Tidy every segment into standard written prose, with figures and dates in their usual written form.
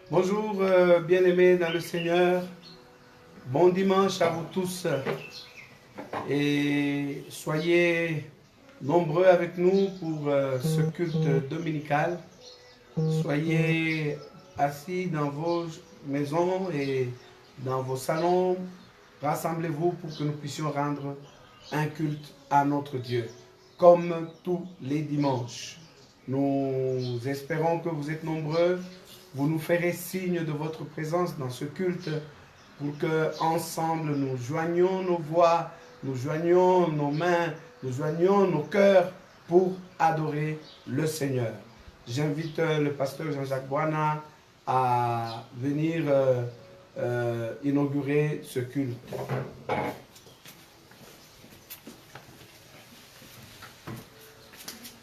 Bonjour, bien-aimés dans le Seigneur. Bon dimanche à vous tous. Et soyez nombreux avec nous pour ce culte dominical. Soyez assis dans vos maisons et dans vos salons. Rassemblez-vous pour que nous puissions rendre un culte à notre Dieu, comme tous les dimanches. Nous espérons que vous êtes nombreux. Vous nous ferez signe de votre présence dans ce culte pour que ensemble nous joignions nos voix, nous joignions nos mains, nous joignions nos cœurs pour adorer le Seigneur. J'invite le pasteur Jean-Jacques Boana à venir inaugurer ce culte.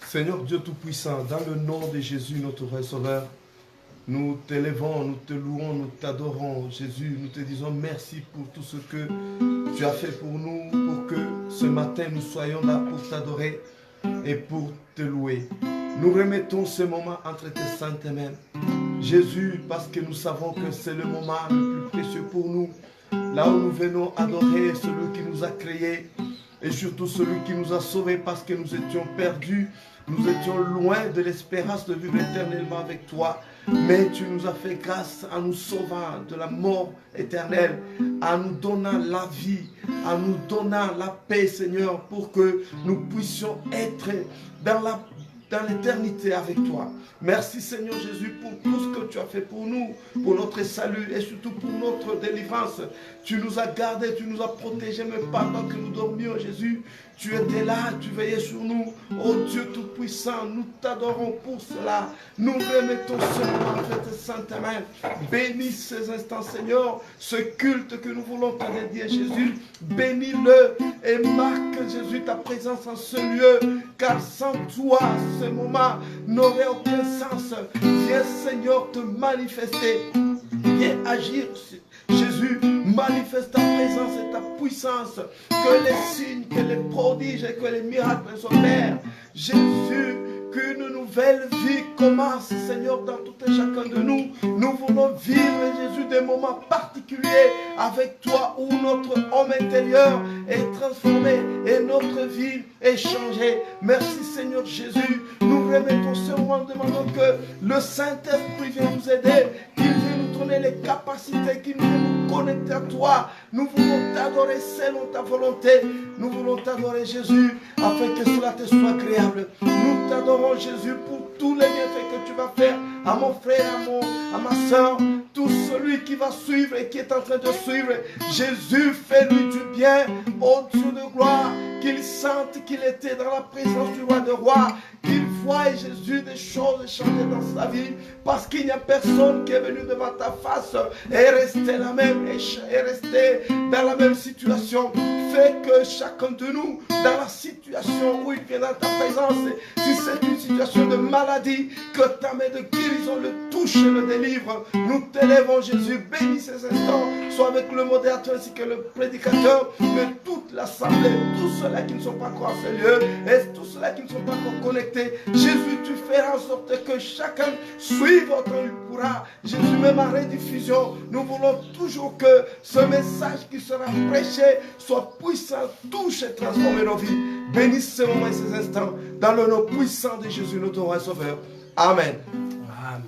Seigneur Dieu Tout-Puissant, dans le nom de Jésus, notre Sauveur, nous t'élevons, nous te louons, nous t'adorons. Jésus, nous te disons merci pour tout ce que tu as fait pour nous, pour que ce matin nous soyons là pour t'adorer et pour te louer. Nous remettons ce moment entre tes saintes mains. Jésus, parce que nous savons que c'est le moment le plus précieux pour nous, là où nous venons adorer celui qui nous a créés et surtout celui qui nous a sauvés parce que nous étions perdus. Nous étions loin de l'espérance de vivre éternellement avec toi, mais tu nous as fait grâce en nous sauvant de la mort éternelle, en nous donnant la vie, en nous donnant la paix, Seigneur, pour que nous puissions être dans l'éternité avec toi. Merci Seigneur Jésus pour tout ce que tu as fait pour nous, pour notre salut et surtout pour notre délivrance. Tu nous as gardés, tu nous as protégés, même pendant que nous dormions, Jésus. Tu étais là, tu veillais sur nous. Oh Dieu Tout-Puissant, nous t'adorons pour cela. Nous remettons ce moment entre tes saintes mains. Bénis ces instants, Seigneur, ce culte que nous voulons te dédier, Jésus. Bénis-le et marque, Jésus, ta présence en ce lieu. Car sans toi, ce moment n'aurait aucun sens. Viens, Seigneur, te manifester. Viens agir, Jésus, manifeste ta présence et ta puissance, que les signes, que les prodiges et que les miracles s'opèrent. Jésus, qu'une nouvelle vie commence, Seigneur, dans tout et chacun de nous. Nous voulons vivre, Jésus, des moments particuliers avec toi où notre homme intérieur est transformé et notre vie est changée. Merci, Seigneur Jésus. Nous remettons ce moment, demandons que le Saint-Esprit vienne nous aider, qu'il vienne nous donner les capacités, qu'il vienne nous connecter à toi. Nous voulons t'adorer selon ta volonté. Nous voulons t'adorer, Jésus, afin que cela te soit agréable. Nous t'adorons, Jésus, pour tous les bienfaits que tu vas faire à mon frère, à ma soeur, tout celui qui va suivre et qui est en train de suivre. Jésus, fais-lui du bien, ô Dieu de gloire, qu'il sente qu'il était dans la présence du roi de rois, qu'il voie, Jésus, des choses changer dans sa vie, parce qu'il n'y a personne qui est venu devant ta face et rester la même, et rester dans la même situation. Fais que chacun de nous, dans la situation où il vient dans ta présence, si c'est une situation de maladie, que ta main de guérison le touche et le délivre. Nous t'élèvons, Jésus, bénis ces instants, soit avec le modérateur ainsi que le prédicateur, mais toute l'assemblée, tous ceux-là qui ne sont pas encore à ce lieu, et tous ceux-là qui ne sont pas encore connectés. Jésus, tu feras en sorte que chacun suive autant il pourra. Jésus, même en rediffusion, nous voulons toujours que ce message qui sera prêché soit puissant, touche et transforme nos vies. Bénisse ces moments et ces instants dans le nom puissant de Jésus, notre roi et sauveur. Amen. Amen.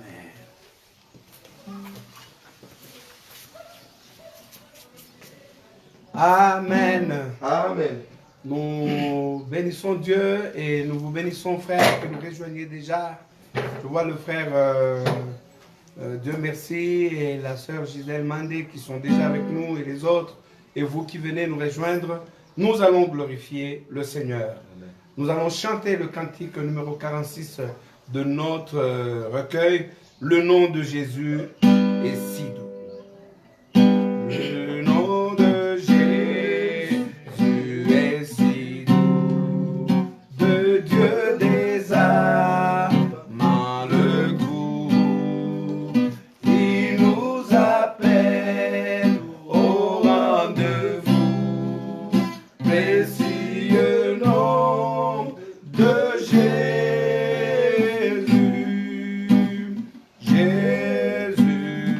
Amen. Amen. Nous bénissons Dieu et nous vous bénissons, frères, que nous rejoignez déjà. Je vois le frère Dieu merci et la sœur Gisèle Mandé qui sont déjà avec nous et les autres. Et vous qui venez nous rejoindre, nous allons glorifier le Seigneur. Amen. Nous allons chanter le cantique numéro 46 de notre recueil. Le nom de Jésus est si doux. Le nom de Jésus est si doux, de Dieu des amants le goût. Il nous appelle au rendez-vous, précieux nom de Jésus. Jésus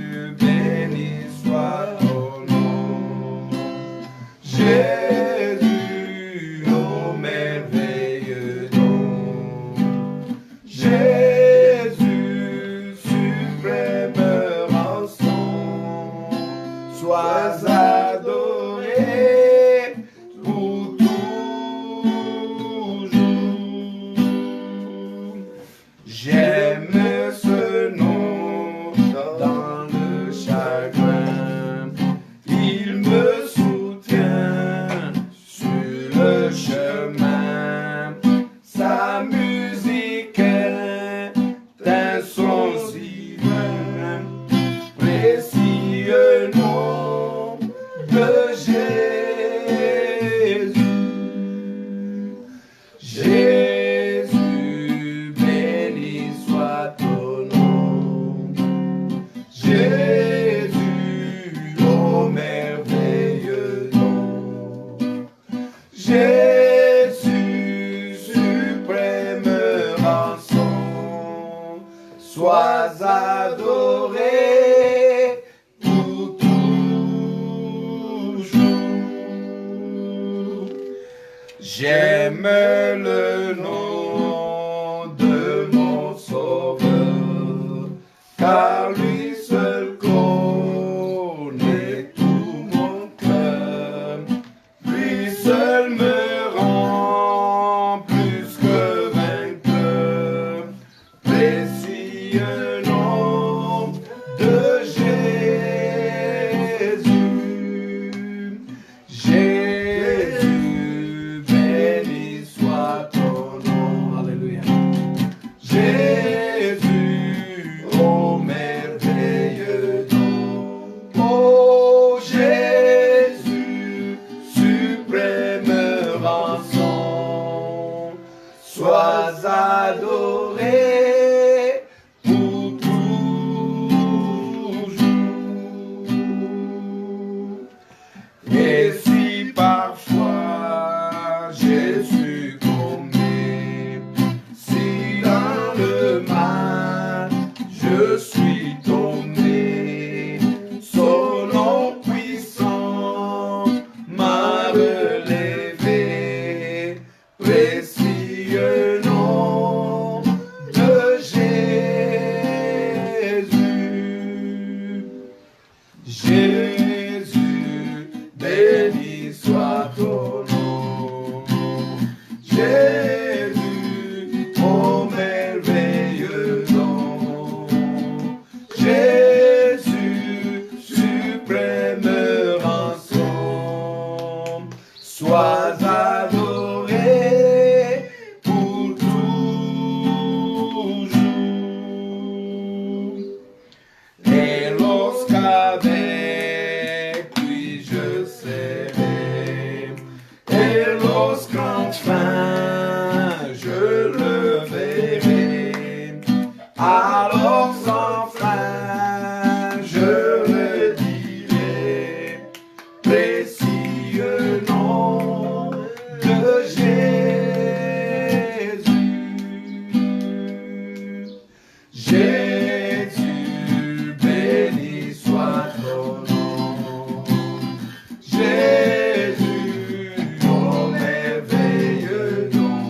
sois adoré pour toujours. J'aime le nom de mon Sauveur, car lui seul connaît tout mon cœur. Lui seul me rend plus que vainqueur. Précieux nom de Jésus. Jésus, béni soit ton nom. Alléluia. Jésus, ô merveilleux nom. Ô Jésus, suprême rançon. Sois adoré pour toujours. Et si parfois Jésus commet, si dans le mal je suis tombé, son nom puissant m'a relevé. Précieux nom de Jésus. Jésus, béni soit ton nom. Jésus, ô merveilleux nom. Jésus, suprême rançon. Sois adoré pour toujours. Et lorsqu'avec lui je serai, et lorsqu'enfin je le verrai, alors sans fin je le dirai. Précieux nom de Jésus. Jésus, béni soit ton nom. Jésus, ô merveilleux nom.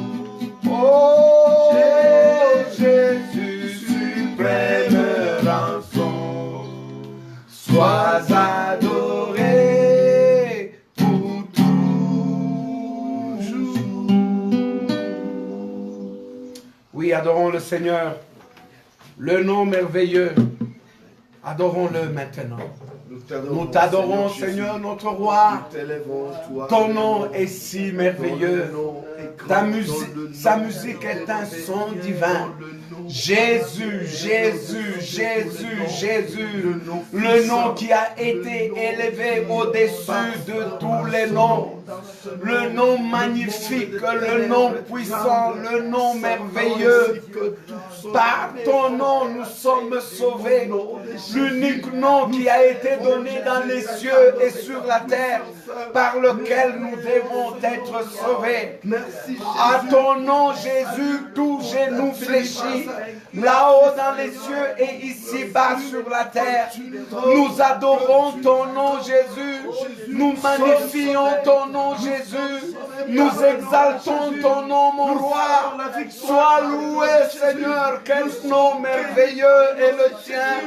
Oh Jésus, suprême rançon. Sois adoré pour toujours. Oui, adorons le Seigneur, le nom merveilleux. Adorons-le maintenant. Nous t'adorons, Seigneur, notre roi. Ton nom est si merveilleux. Sa musique est un son divin. Jésus, Jésus, Jésus, Jésus, le nom qui a été élevé au-dessus de tous les noms, le nom magnifique, le nom puissant, le nom merveilleux. Par ton nom, nous sommes sauvés. L'unique nom qui a été donné dans les cieux et sur la terre, par lequel nous devons être sauvés. À ton nom, Jésus, tout genou fléchit, là-haut dans les cieux et ici-bas sur la terre. Nous adorons ton nom, Jésus. Nous magnifions ton nom, Jésus. Nous exaltons ton nom, mon roi. Sois loué, Seigneur. Quel nom merveilleux est le tien.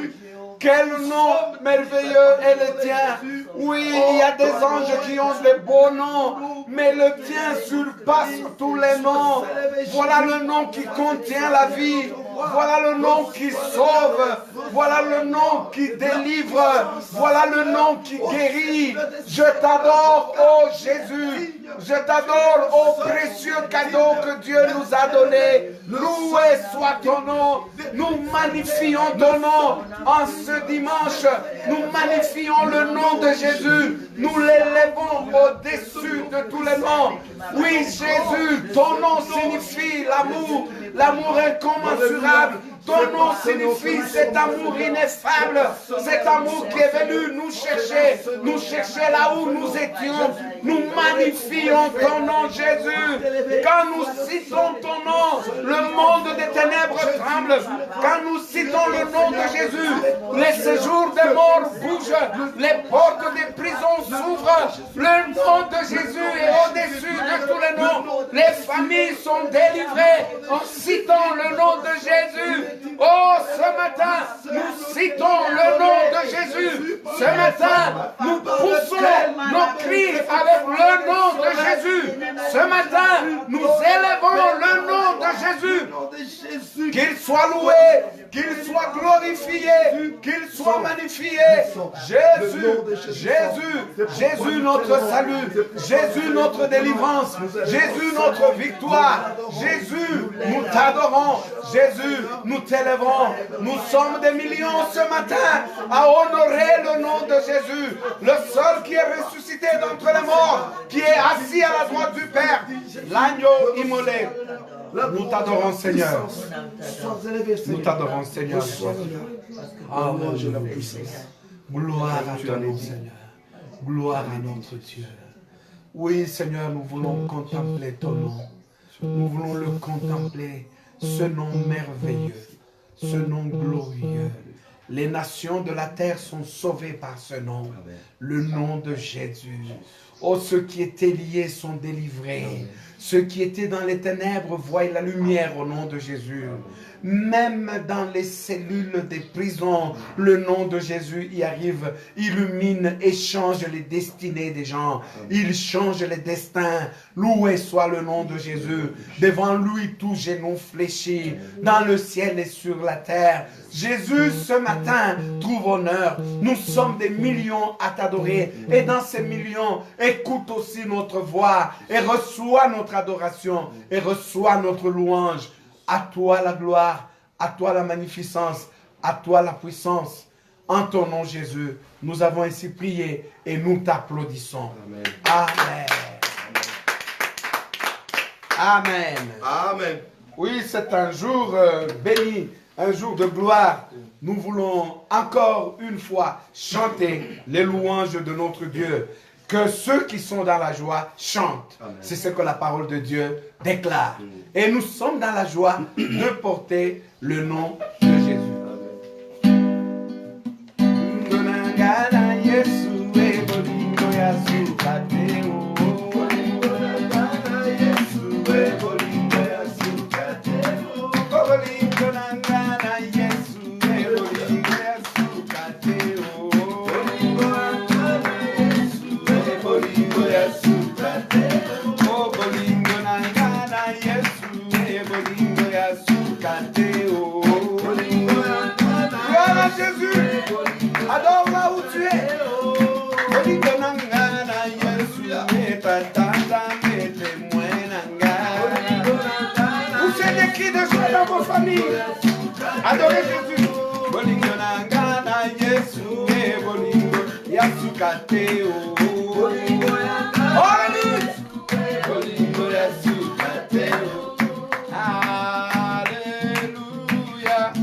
Quel nom merveilleux est le tien. Oui, il y a des anges qui ont de beaux noms, mais le tien surpasse tous les noms. Voilà le nom qui contient la vie. Voilà le nom qui sauve. Voilà le nom qui délivre. Voilà le nom qui guérit. Je t'adore, ô Jésus. Je t'adore, ô précieux cadeau que Dieu nous a donné. Loué soit ton nom. Nous magnifions ton nom en ce dimanche. Nous magnifions le nom de Jésus. Nous l'élevons au-dessus de tous les noms. Oui, Jésus, ton nom signifie l'amour. L'amour incommensurable. Ton nom signifie cet amour ineffable, cet amour qui est venu nous chercher là où nous étions. Nous magnifions ton nom, Jésus. Quand nous citons ton nom, le monde des ténèbres tremble. Quand nous citons le nom de Jésus, les séjours des morts bougent, les portes des prisons s'ouvrent. Le nom de Jésus est au-dessus de tous les noms. Les familles sont délivrées en citant le nom de Jésus. Oh, ce matin, nous citons le nom de Jésus. Ce matin, nous poussons nos cris avec le nom de Jésus. Ce matin, nous élevons le nom de Jésus. Qu'il soit loué, qu'il soit glorifié, qu'il soit magnifié. Jésus notre salut, Jésus notre délivrance, Jésus notre victoire. Jésus, nous t'adorons. Jésus, nous t'élèverons. Nous sommes des millions ce matin à honorer le nom de Jésus, le seul qui est ressuscité d'entre les morts, qui est assis à la droite du Père, l'agneau immolé. Nous t'adorons, Seigneur. Nous t'adorons, Seigneur. Gloire à ton nom, Seigneur. Gloire à notre Dieu. Oui, Seigneur, nous voulons contempler ton nom. Nous voulons le contempler, ce nom merveilleux, ce nom glorieux. Les nations de la terre sont sauvées par ce nom, le nom de Jésus. Oh, ceux qui étaient liés sont délivrés. Ceux qui étaient dans les ténèbres voient la lumière au nom de Jésus. Même dans les cellules des prisons, le nom de Jésus y arrive, illumine et change les destinées des gens. Il change les destins. Loué soit le nom de Jésus. Devant lui, tout genou fléchit, dans le ciel et sur la terre. Jésus, ce matin, trouve honneur. Nous sommes des millions à t'adorer. Et dans ces millions, écoute aussi notre voix et reçois notre adoration et reçois notre louange. À toi la gloire, à toi la magnificence, à toi la puissance. En ton nom, Jésus, nous avons ainsi prié et nous t'applaudissons. Amen. Amen. Amen. Oui, c'est un jour béni, un jour de gloire. Nous voulons encore une fois chanter les louanges de notre Dieu. Que ceux qui sont dans la joie chantent. C'est ce que la parole de Dieu déclare. Et nous sommes dans la joie de porter le nom de Jésus. Adore là où tu es. Vous faites des cris de joie dans vos familles. Adorez Jésus. Alléluia.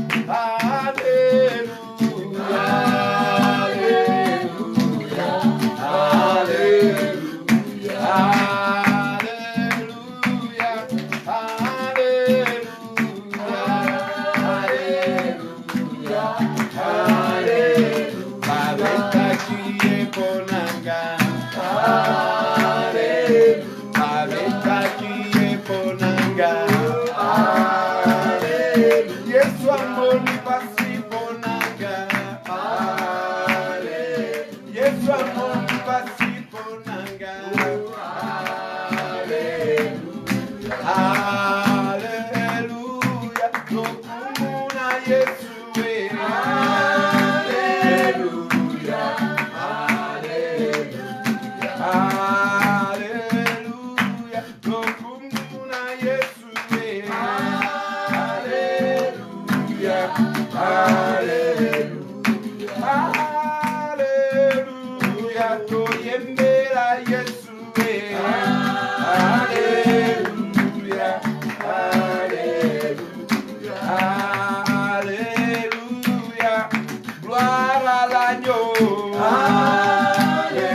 agneau. Alléluia,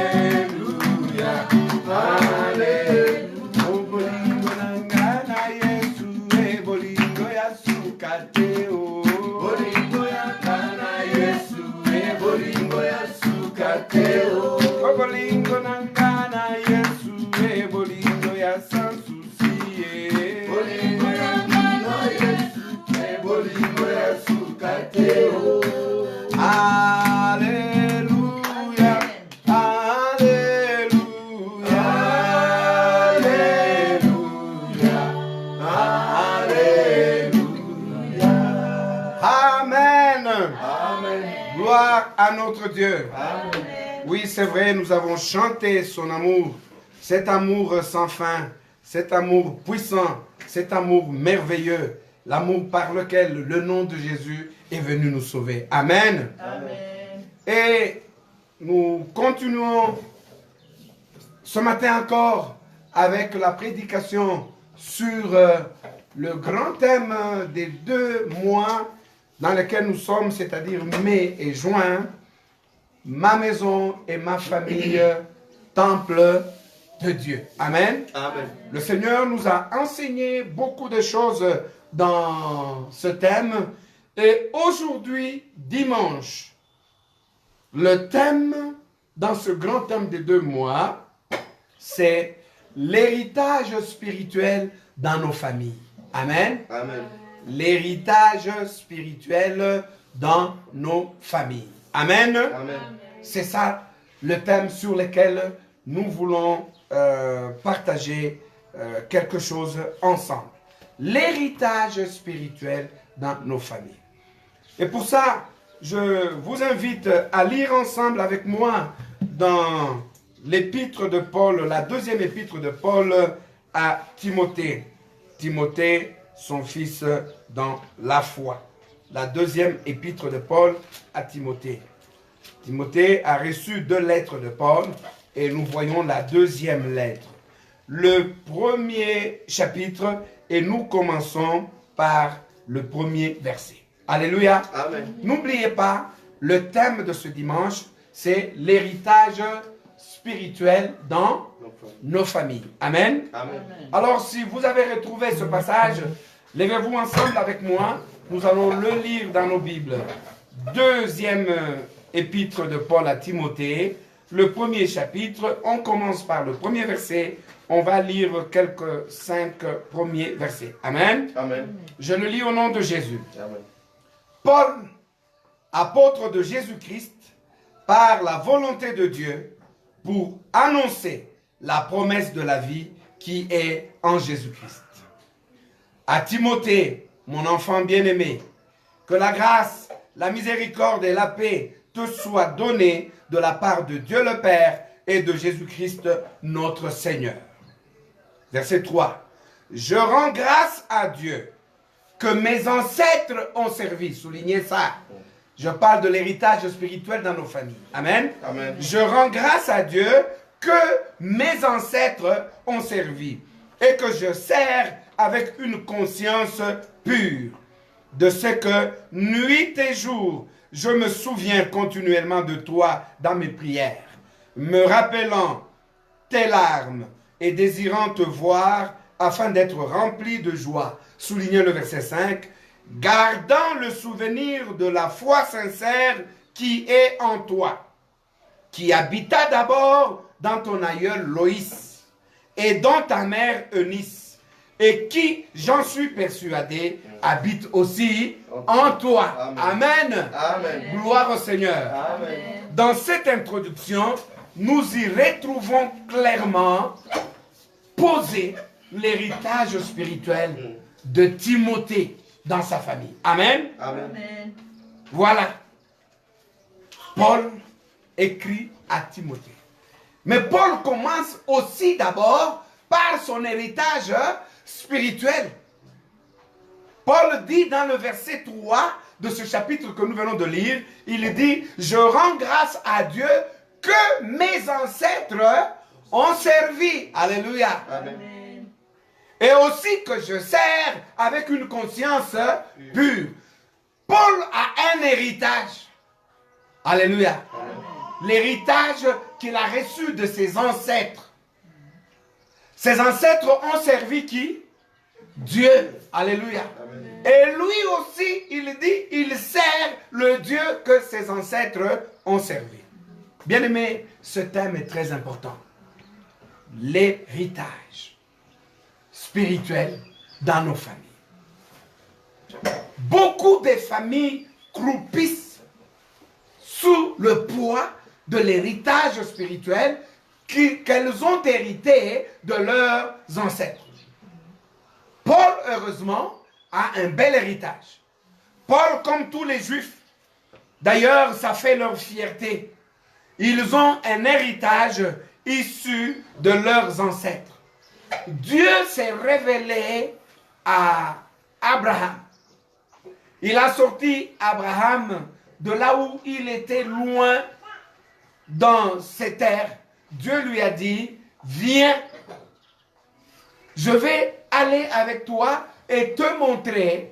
Alléluia. Oh, bolingo nangana Yesu, bolingo ya sukateo. Bolingo ya kana Yesu, bolingo ya sukateo. Oh, bolingo nangana Yesu, bolingo ya sans souci. Bolingo ya kana Yesu, bolingo ya sukateo. Alléluia, Alléluia, Alléluia, Alléluia. Amen. Amen. Gloire à notre Dieu. Amen. Oui, c'est vrai, nous avons chanté son amour, cet amour sans fin, cet amour puissant, cet amour merveilleux, l'amour par lequel le nom de Jésus est venu nous sauver. Amen. Amen. Et nous continuons ce matin encore avec la prédication sur le grand thème des 2 mois dans lesquels nous sommes, c'est-à-dire mai et juin. Ma maison et ma famille, temple de Dieu. Amen. Amen. Le Seigneur nous a enseigné beaucoup de choses dans ce thème. Et aujourd'hui, dimanche, le thème dans ce grand thème des 2 mois, c'est l'héritage spirituel dans nos familles. Amen. Amen. L'héritage spirituel dans nos familles. Amen. Amen. C'est ça le thème sur lequel nous voulons partager quelque chose ensemble. L'héritage spirituel dans nos familles. Et pour ça, je vous invite à lire ensemble avec moi dans l'épître de Paul, la 2e épître de Paul à Timothée. Timothée, son fils dans la foi. La 2e épître de Paul à Timothée. Timothée a reçu 2 lettres de Paul et nous voyons la 2e lettre. Le 1er chapitre et nous commençons par le 1er verset. Alléluia. Amen. N'oubliez pas, le thème de ce dimanche, c'est l'héritage spirituel dans nos familles. Amen. Amen. Alors, si vous avez retrouvé ce passage, levez-vous ensemble avec moi. Nous allons le lire dans nos Bibles. 2e épître de Paul à Timothée, le 1er chapitre. On commence par le 1er verset. On va lire quelques 5 premiers versets. Amen. Amen. Je le lis au nom de Jésus. Amen. Paul, apôtre de Jésus-Christ, par la volonté de Dieu, pour annoncer la promesse de la vie qui est en Jésus-Christ. À Timothée, mon enfant bien-aimé, que la grâce, la miséricorde et la paix te soient données de la part de Dieu le Père et de Jésus-Christ notre Seigneur. Verset 3. Je rends grâce à Dieu que mes ancêtres ont servi. Soulignez ça. Je parle de l'héritage spirituel dans nos familles. Amen. Amen. Je rends grâce à Dieu que mes ancêtres ont servi et que je sers avec une conscience pure. De ce que nuit et jour, je me souviens continuellement de toi dans mes prières, me rappelant tes larmes et désirant te voir afin d'être rempli de joie. Soulignez le verset 5. Gardant le souvenir de la foi sincère qui est en toi, qui habita d'abord dans ton aïeul Loïs et dans ta mère Eunice, et qui, j'en suis persuadé, habite aussi en toi. Amen. Amen. Gloire au Seigneur. Amen. Dans cette introduction, nous y retrouvons clairement posé l'héritage spirituel de Timothée dans sa famille. Amen. Amen. Amen. Voilà. Paul écrit à Timothée. Mais Paul commence aussi d'abord par son héritage spirituel. Paul dit dans le verset 3 de ce chapitre que nous venons de lire, il dit, je rends grâce à Dieu que mes ancêtres ont servi. Alléluia. Amen. Et aussi que je sers avec une conscience pure. Paul a un héritage. Alléluia. L'héritage qu'il a reçu de ses ancêtres. Ses ancêtres ont servi qui? Dieu. Alléluia. Et lui aussi, il dit, il sert le Dieu que ses ancêtres ont servi. Bien aimé, ce thème est très important. L'héritage spirituel dans nos familles. Beaucoup de familles croupissent sous le poids de l'héritage spirituel qu'elles ont hérité de leurs ancêtres. Paul, heureusement, a un bel héritage. Paul, comme tous les Juifs, d'ailleurs, ça fait leur fierté. Ils ont un héritage issu de leurs ancêtres. Dieu s'est révélé à Abraham. Il a sorti Abraham de là où il était loin dans ses terres. Dieu lui a dit, viens, je vais aller avec toi et te montrer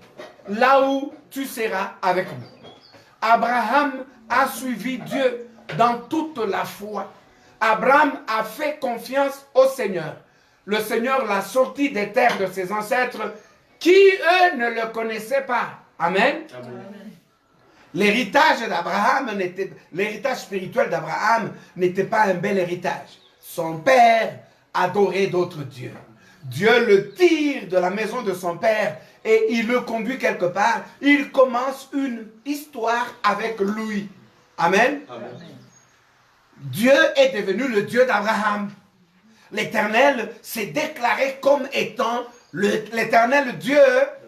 là où tu seras avec moi. Abraham a suivi Dieu dans toute la foi. Abraham a fait confiance au Seigneur. Le Seigneur l'a sorti des terres de ses ancêtres qui, eux, ne le connaissaient pas. Amen. Amen. L'héritage d'Abraham, l'héritage spirituel d'Abraham n'était pas un bel héritage. Son père adorait d'autres dieux. Dieu le tire de la maison de son père et il le conduit quelque part. Il commence une histoire avec lui. Amen. Amen. Dieu est devenu le Dieu d'Abraham. L'Éternel s'est déclaré comme étant l'Éternel Dieu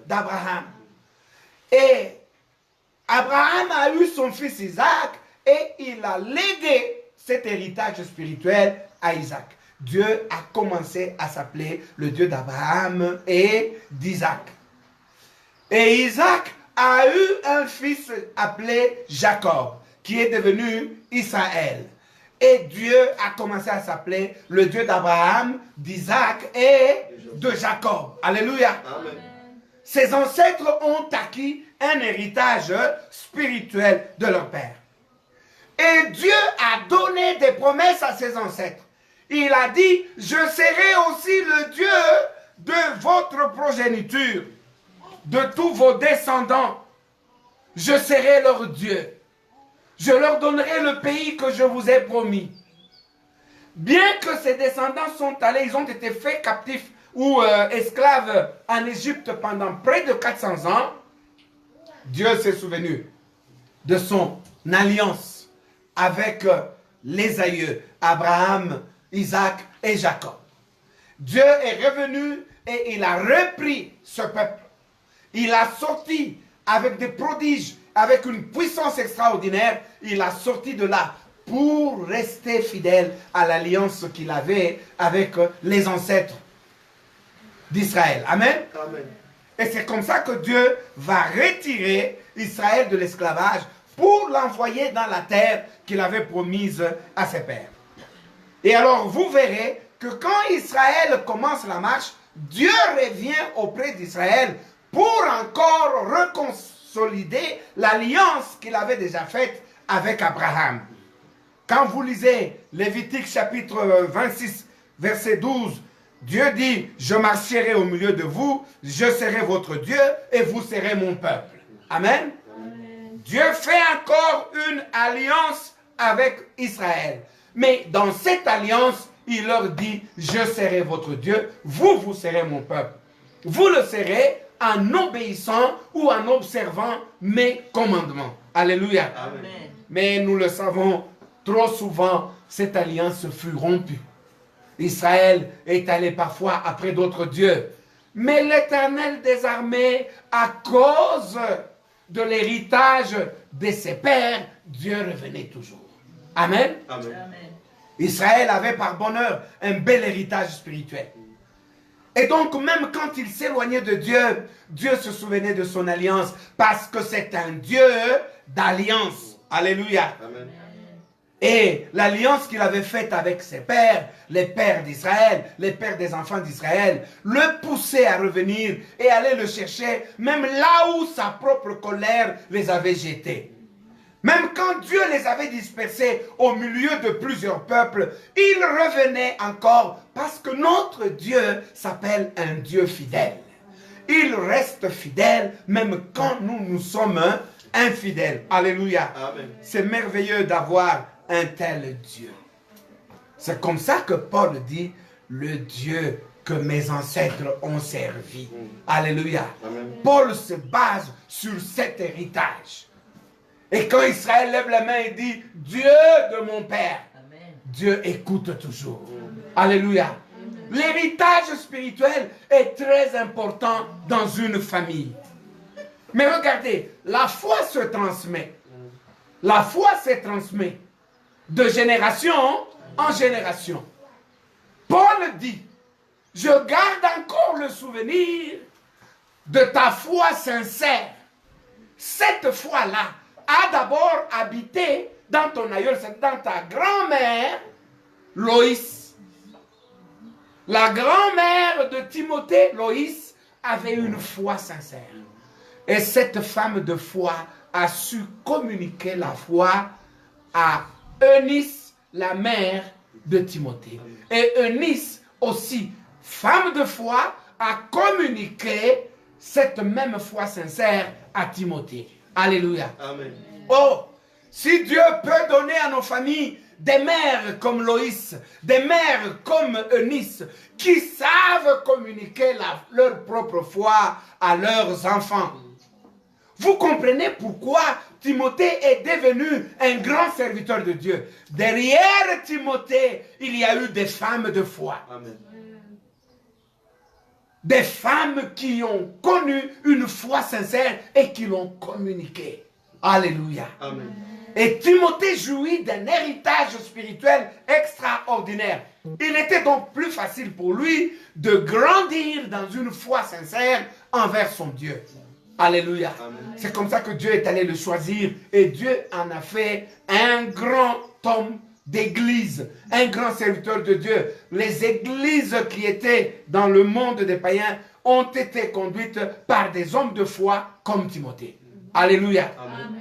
d'Abraham. Et Abraham a eu son fils Isaac et il a légué cet héritage spirituel à Isaac. Dieu a commencé à s'appeler le Dieu d'Abraham et d'Isaac. Et Isaac a eu un fils appelé Jacob, qui est devenu Israël. Et Dieu a commencé à s'appeler le Dieu d'Abraham, d'Isaac et de Jacob. Alléluia. Amen. Ses ancêtres ont acquis un héritage spirituel de leur père. Et Dieu a donné des promesses à ses ancêtres. Il a dit, je serai aussi le Dieu de votre progéniture, de tous vos descendants. Je serai leur Dieu. Je leur donnerai le pays que je vous ai promis. Bien que ces descendants sont allés, ils ont été faits captifs ou esclaves en Égypte pendant près de 400 ans, Dieu s'est souvenu de son alliance avec les aïeux, Abraham, Isaac et Jacob. Dieu est revenu et il a repris ce peuple. Il a sorti avec des prodiges, avec une puissance extraordinaire, il a sorti de là pour rester fidèle à l'alliance qu'il avait avec les ancêtres d'Israël. Amen. Amen. Et c'est comme ça que Dieu va retirer Israël de l'esclavage pour l'envoyer dans la terre qu'il avait promise à ses pères. Et alors vous verrez que quand Israël commence la marche, Dieu revient auprès d'Israël pour encore consolider l'alliance qu'il avait déjà faite avec Abraham. Quand vous lisez Lévitique chapitre 26, verset 12, Dieu dit, je marcherai au milieu de vous, je serai votre Dieu et vous serez mon peuple. Amen. Amen. Dieu fait encore une alliance avec Israël. Mais dans cette alliance, il leur dit, je serai votre Dieu, vous serez mon peuple. Vous le serez en obéissant ou en observant mes commandements. Alléluia. Amen. Mais nous le savons, trop souvent, cette alliance fut rompue. Israël est allé parfois après d'autres dieux. Mais l'Éternel des armées, à cause de l'héritage de ses pères, Dieu revenait toujours. Amen. Amen. Israël avait par bonheur un bel héritage spirituel. Et donc même quand il s'éloignait de Dieu, Dieu se souvenait de son alliance parce que c'est un Dieu d'alliance. Alléluia. Amen. Et l'alliance qu'il avait faite avec ses pères, les pères d'Israël, les pères des enfants d'Israël, le poussaient à revenir et aller le chercher, même là où sa propre colère les avait jetés. Même quand Dieu les avait dispersés au milieu de plusieurs peuples, ils revenaient encore parce que notre Dieu s'appelle un Dieu fidèle. Il reste fidèle même quand nous sommes infidèles. Alléluia. C'est merveilleux d'avoir un tel Dieu. C'est comme ça que Paul dit, le Dieu que mes ancêtres ont servi. Alléluia. Amen. Paul se base sur cet héritage. Et quand Israël lève la main et dit, Dieu de mon Père, Amen. Dieu écoute toujours. Alléluia. L'héritage spirituel est très important dans une famille. Mais regardez, la foi se transmet. La foi se transmet de génération en génération. Paul dit, je garde encore le souvenir de ta foi sincère. Cette foi-là a d'abord habité dans ton aïeul, c'est dans ta grand-mère, Loïs. La grand-mère de Timothée, Loïs, avait une foi sincère. Et cette femme de foi a su communiquer la foi à Eunice, la mère de Timothée. Et Eunice aussi, femme de foi, a communiqué cette même foi sincère à Timothée. Alléluia. Amen. Oh, si Dieu peut donner à nos familles des mères comme Loïs, des mères comme Eunice, qui savent communiquer leur propre foi à leurs enfants. Vous comprenez pourquoi Timothée est devenu un grand serviteur de Dieu. Derrière Timothée, il y a eu des femmes de foi. Amen. Des femmes qui ont connu une foi sincère et qui l'ont communiquée. Alléluia. Amen. Et Timothée jouit d'un héritage spirituel extraordinaire. Il était donc plus facile pour lui de grandir dans une foi sincère envers son Dieu. Alléluia. C'est comme ça que Dieu est allé le choisir et Dieu en a fait un grand homme d'église, un grand serviteur de Dieu. Les églises qui étaient dans le monde des païens ont été conduites par des hommes de foi comme Timothée. Alléluia. Amen.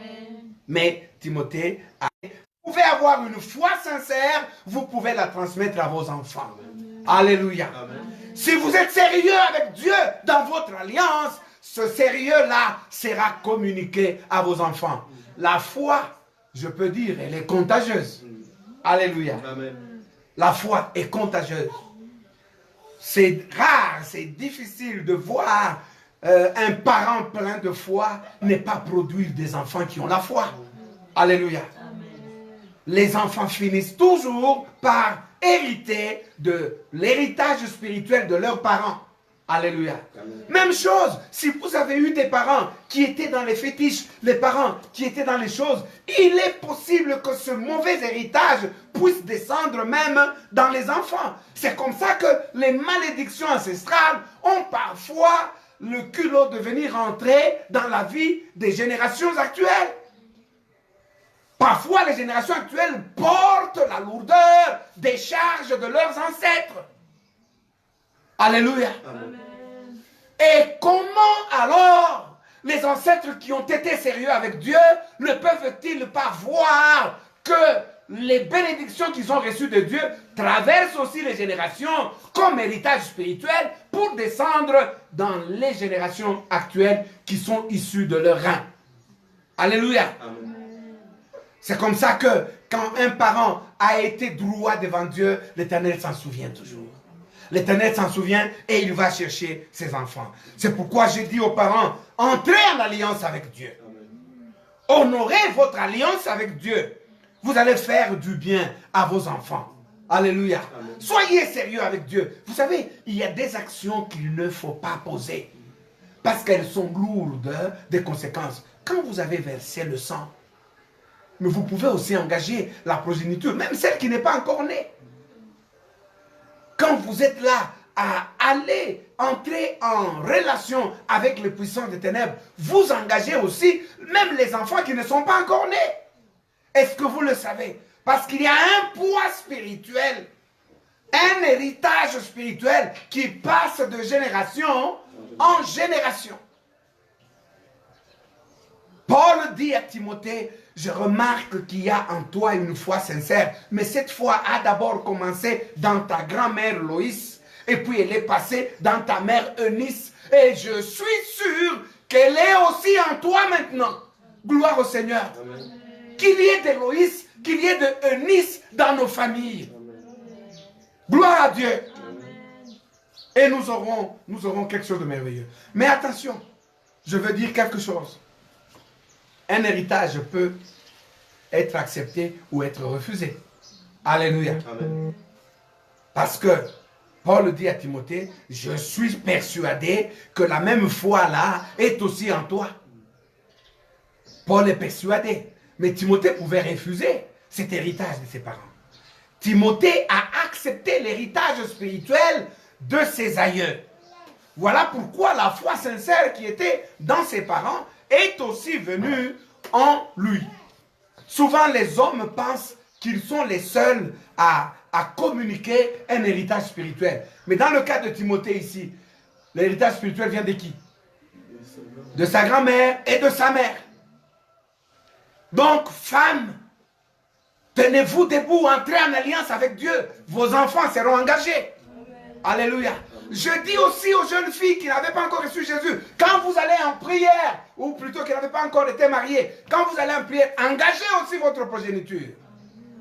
Mais Timothée, vous pouvez avoir une foi sincère, vous pouvez la transmettre à vos enfants. Alléluia. Amen. Si vous êtes sérieux avec Dieu dans votre alliance, ce sérieux-là sera communiqué à vos enfants. La foi, je peux dire, elle est contagieuse. Alléluia. Amen. La foi est contagieuse. C'est rare, c'est difficile de voir un parent plein de foi ne pas produire des enfants qui ont la foi. Alléluia. Les enfants finissent toujours par hériter de l'héritage spirituel de leurs parents. Alléluia. Amen. Même chose, si vous avez eu des parents qui étaient dans les fétiches, les parents qui étaient dans les choses, il est possible que ce mauvais héritage puisse descendre même dans les enfants. C'est comme ça que les malédictions ancestrales ont parfois le culot de venir entrer dans la vie des générations actuelles. Parfois, les générations actuelles portent la lourdeur des charges de leurs ancêtres. Alléluia. Amen. Et comment alors les ancêtres qui ont été sérieux avec Dieu ne peuvent-ils pas voir que les bénédictions qu'ils ont reçues de Dieu traversent aussi les générations comme héritage spirituel pour descendre dans les générations actuelles qui sont issues de leur rein. Alléluia. Amen. C'est comme ça que quand un parent a été droit devant Dieu, l'Éternel s'en souvient toujours. L'Éternel s'en souvient et il va chercher ses enfants. C'est pourquoi je dis aux parents, entrez en alliance avec Dieu. Honorez votre alliance avec Dieu. Vous allez faire du bien à vos enfants. Alléluia. Amen. Soyez sérieux avec Dieu. Vous savez, il y a des actions qu'il ne faut pas poser parce qu'elles sont lourdes des conséquences. Quand vous avez versé le sang, mais vous pouvez aussi engager la progéniture, même celle qui n'est pas encore née. Quand vous êtes là à aller entrer en relation avec les puissants des ténèbres, vous engagez aussi même les enfants qui ne sont pas encore nés. Est-ce que vous le savez? Parce qu'il y a un poids spirituel, un héritage spirituel qui passe de génération en génération. Paul dit à Timothée, je remarque qu'il y a en toi une foi sincère. Mais cette foi a d'abord commencé dans ta grand-mère Loïs. Et puis elle est passée dans ta mère Eunice. Et je suis sûr qu'elle est aussi en toi maintenant. Gloire au Seigneur. Qu'il y ait de Loïs, qu'il y ait de Eunice dans nos familles. Gloire à Dieu. Et nous aurons quelque chose de merveilleux. Mais attention, je veux dire quelque chose. Un héritage peut être accepté ou être refusé. Alléluia. Amen. Parce que Paul dit à Timothée, je suis persuadé que la même foi là est aussi en toi. Paul est persuadé. Mais Timothée pouvait refuser cet héritage de ses parents. Timothée a accepté l'héritage spirituel de ses aïeux. Voilà pourquoi la foi sincère qui était dans ses parents est aussi venue en lui. Souvent les hommes pensent qu'ils sont les seuls à communiquer un héritage spirituel. Mais dans le cas de Timothée ici, l'héritage spirituel vient de qui? De sa grand-mère et de sa mère. Donc, femmes, tenez-vous debout, entrez en alliance avec Dieu. Vos enfants seront engagés. Alléluia. Je dis aussi aux jeunes filles qui n'avaient pas encore reçu Jésus, quand vous allez en prière, ou plutôt qui n'avaient pas encore été mariées, quand vous allez en prière, engagez aussi votre progéniture.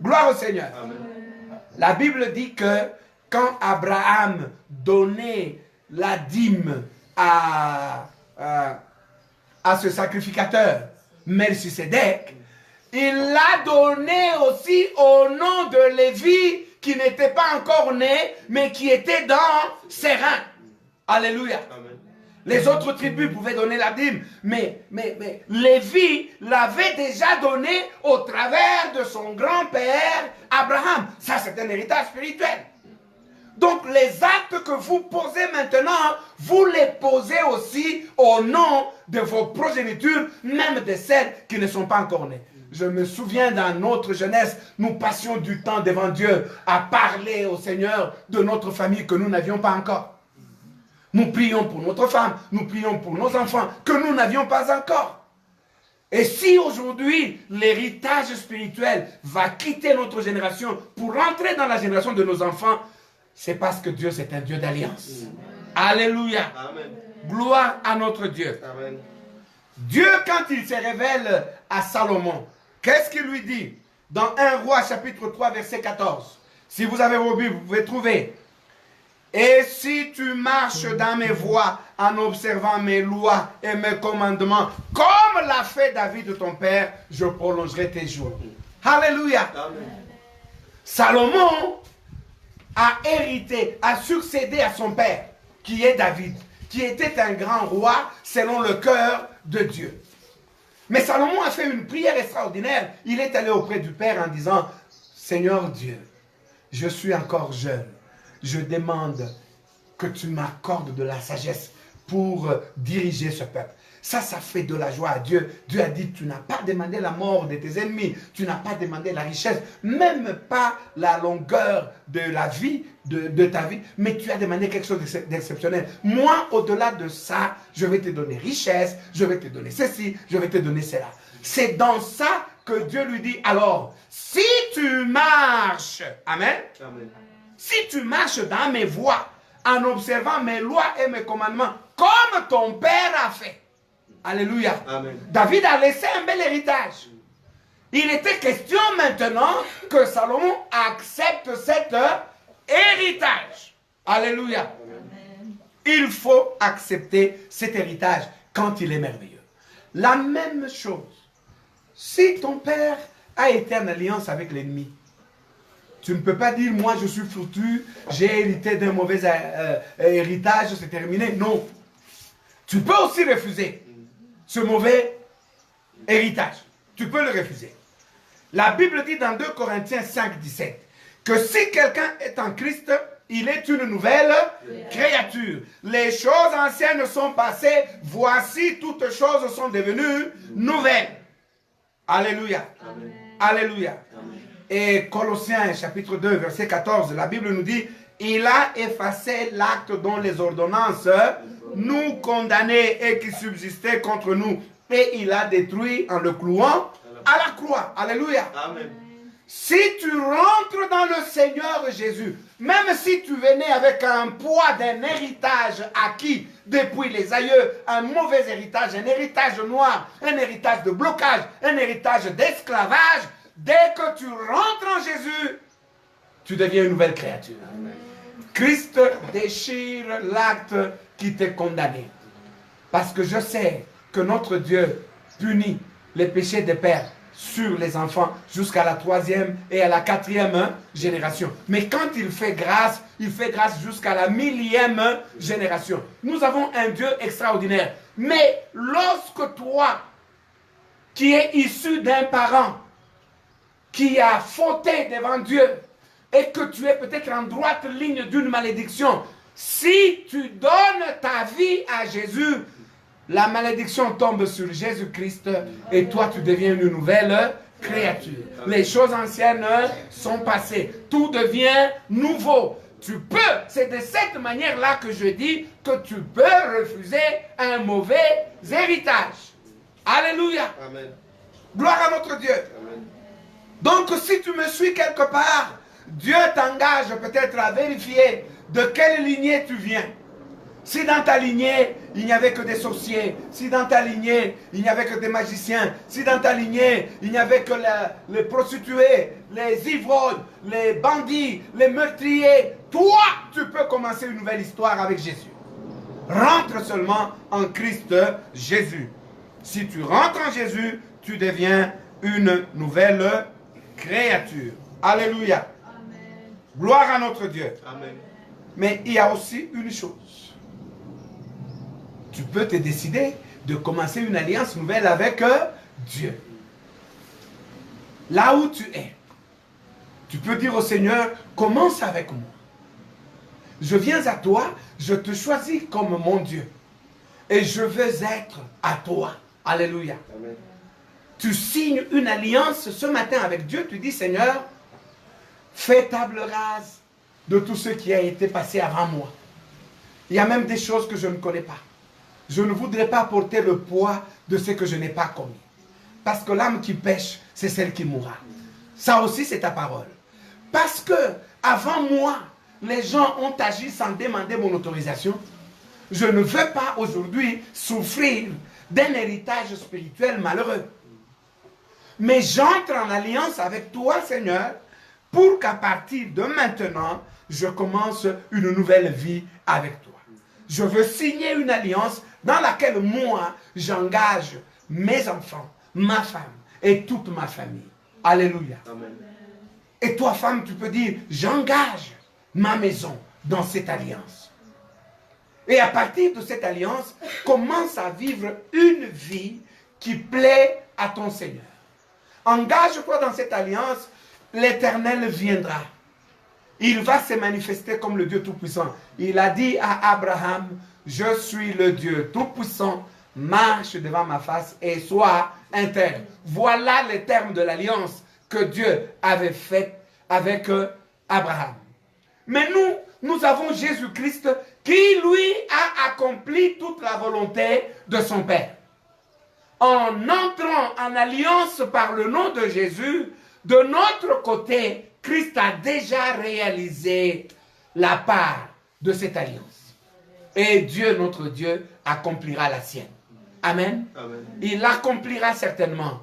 Gloire au Seigneur. Amen. La Bible dit que quand Abraham donnait la dîme à ce sacrificateur, Melchisédek, il l'a donné aussi au nom de Lévi, qui n'était pas encore né, mais qui était dans ses reins. Alléluia. Amen. Les autres tribus pouvaient donner la dîme, mais Lévi l'avait déjà donné au travers de son grand-père Abraham. Ça, c'est un héritage spirituel. Donc, les actes que vous posez maintenant, vous les posez aussi au nom de vos progénitures, même de celles qui ne sont pas encore nées. Je me souviens dans notre jeunesse, nous passions du temps devant Dieu à parler au Seigneur de notre famille que nous n'avions pas encore. Nous prions pour notre femme, nous prions pour nos enfants que nous n'avions pas encore. Et si aujourd'hui l'héritage spirituel va quitter notre génération pour entrer dans la génération de nos enfants, c'est parce que Dieu c'est un Dieu d'alliance. Alléluia. Amen. Gloire à notre Dieu. Amen. Dieu, quand il se révèle à Salomon, qu'est-ce qu'il lui dit? Dans 1 Roi chapitre 3 verset 14. Si vous avez vos Bibles, vous pouvez trouver. Et si tu marches dans mes voies en observant mes lois et mes commandements, comme l'a fait David ton père, je prolongerai tes jours. Alléluia. Amen. Salomon a hérité, a succédé à son père, qui est David, qui était un grand roi selon le cœur de Dieu. Mais Salomon a fait une prière extraordinaire. Il est allé auprès du Père en disant, Seigneur Dieu, je suis encore jeune. Je demande que tu m'accordes de la sagesse pour diriger ce peuple. Ça fait de la joie à Dieu. Dieu a dit, tu n'as pas demandé la mort de tes ennemis. Tu n'as pas demandé la richesse, même pas la longueur de la vie, de ta vie. Mais tu as demandé quelque chose d'exceptionnel. Moi, au-delà de ça, je vais te donner richesse, je vais te donner ceci, je vais te donner cela. C'est dans ça que Dieu lui dit, alors, si tu marches, amen, amen. Si tu marches dans mes voies, en observant mes lois et mes commandements, comme ton père a fait. Alléluia. Amen. David a laissé un bel héritage. Il était question maintenant que Salomon accepte cet héritage. Alléluia. Amen. Il faut accepter cet héritage quand il est merveilleux. La même chose. Si ton père a été en alliance avec l'ennemi, tu ne peux pas dire, moi je suis foutu, j'ai hérité d'un mauvais héritage, c'est terminé. Non. Tu peux aussi refuser ce mauvais héritage. Tu peux le refuser. La Bible dit dans 2 Corinthiens 5, 17, que si quelqu'un est en Christ, il est une nouvelle créature. Les choses anciennes sont passées, voici toutes choses sont devenues nouvelles. Alléluia. Amen. Alléluia. Amen. Et Colossiens chapitre 2 verset 14, la Bible nous dit, il a effacé l'acte dont les ordonnances nous condamnaient et qui subsistaient contre nous. Et il a détruit en le clouant à la croix. Alléluia. Amen. Si tu rentres dans le Seigneur Jésus, même si tu venais avec un poids d'un héritage acquis depuis les aïeux, un mauvais héritage, un héritage noir, un héritage de blocage, un héritage d'esclavage, dès que tu rentres en Jésus, tu deviens une nouvelle créature. Amen. Christ déchire l'acte qui t'est condamné. Parce que je sais que notre Dieu punit les péchés des pères sur les enfants jusqu'à la 3e et à la 4e génération. Mais quand il fait grâce jusqu'à la 1000e génération. Nous avons un Dieu extraordinaire. Mais lorsque toi, qui es issu d'un parent, qui a fauté devant Dieu, et que tu es peut-être en droite ligne d'une malédiction, si tu donnes ta vie à Jésus, la malédiction tombe sur Jésus-Christ et toi tu deviens une nouvelle créature. Les choses anciennes sont passées. Tout devient nouveau. Tu peux, c'est de cette manière-là que je dis que tu peux refuser un mauvais héritage. Alléluia. Amen. Gloire à notre Dieu. Amen. Donc si tu me suis quelque part, Dieu t'engage peut-être à vérifier de quelle lignée tu viens. Si dans ta lignée, il n'y avait que des sorciers, si dans ta lignée, il n'y avait que des magiciens, si dans ta lignée, il n'y avait que les prostituées, les ivrognes, les bandits, les meurtriers, toi, tu peux commencer une nouvelle histoire avec Jésus. Rentre seulement en Christ Jésus. Si tu rentres en Jésus, tu deviens une nouvelle créature. Alléluia. Amen. Gloire à notre Dieu. Amen. Mais il y a aussi une chose. Tu peux te décider de commencer une alliance nouvelle avec Dieu. Là où tu es, tu peux dire au Seigneur, commence avec moi. Je viens à toi, je te choisis comme mon Dieu. Et je veux être à toi. Alléluia. Amen. Tu signes une alliance ce matin avec Dieu, tu dis, Seigneur, fais table rase de tout ce qui a été passé avant moi. Il y a même des choses que je ne connais pas. Je ne voudrais pas porter le poids de ce que je n'ai pas commis. Parce que l'âme qui pêche, c'est celle qui mourra. Ça aussi, c'est ta parole. Parce que, avant moi, les gens ont agi sans demander mon autorisation. Je ne veux pas aujourd'hui souffrir d'un héritage spirituel malheureux. Mais j'entre en alliance avec toi, Seigneur, pour qu'à partir de maintenant, je commence une nouvelle vie avec toi. Je veux signer une alliance dans laquelle moi, j'engage mes enfants, ma femme et toute ma famille. Alléluia. Amen. Et toi, femme, tu peux dire, j'engage ma maison dans cette alliance. Et à partir de cette alliance, commence à vivre une vie qui plaît à ton Seigneur. Engage-toi dans cette alliance, l'Éternel viendra. Il va se manifester comme le Dieu Tout-Puissant. Il a dit à Abraham, je suis le Dieu Tout-Puissant, marche devant ma face et sois intègre. Voilà les termes de l'alliance que Dieu avait faite avec Abraham. Mais nous avons Jésus-Christ qui, lui, a accompli toute la volonté de son Père. En entrant en alliance par le nom de Jésus, de notre côté, Christ a déjà réalisé la part de cette alliance. Et Dieu, notre Dieu, accomplira la sienne. Amen. Amen. Il l'accomplira certainement.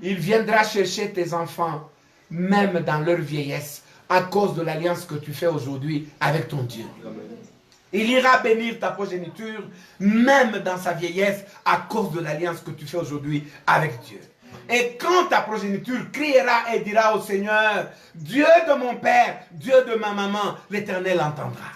Il viendra chercher tes enfants, même dans leur vieillesse, à cause de l'alliance que tu fais aujourd'hui avec ton Dieu. Amen. Il ira bénir ta progéniture, même dans sa vieillesse, à cause de l'alliance que tu fais aujourd'hui avec Dieu. Et quand ta progéniture criera et dira au Seigneur, Dieu de mon père, Dieu de ma maman, l'Éternel entendra.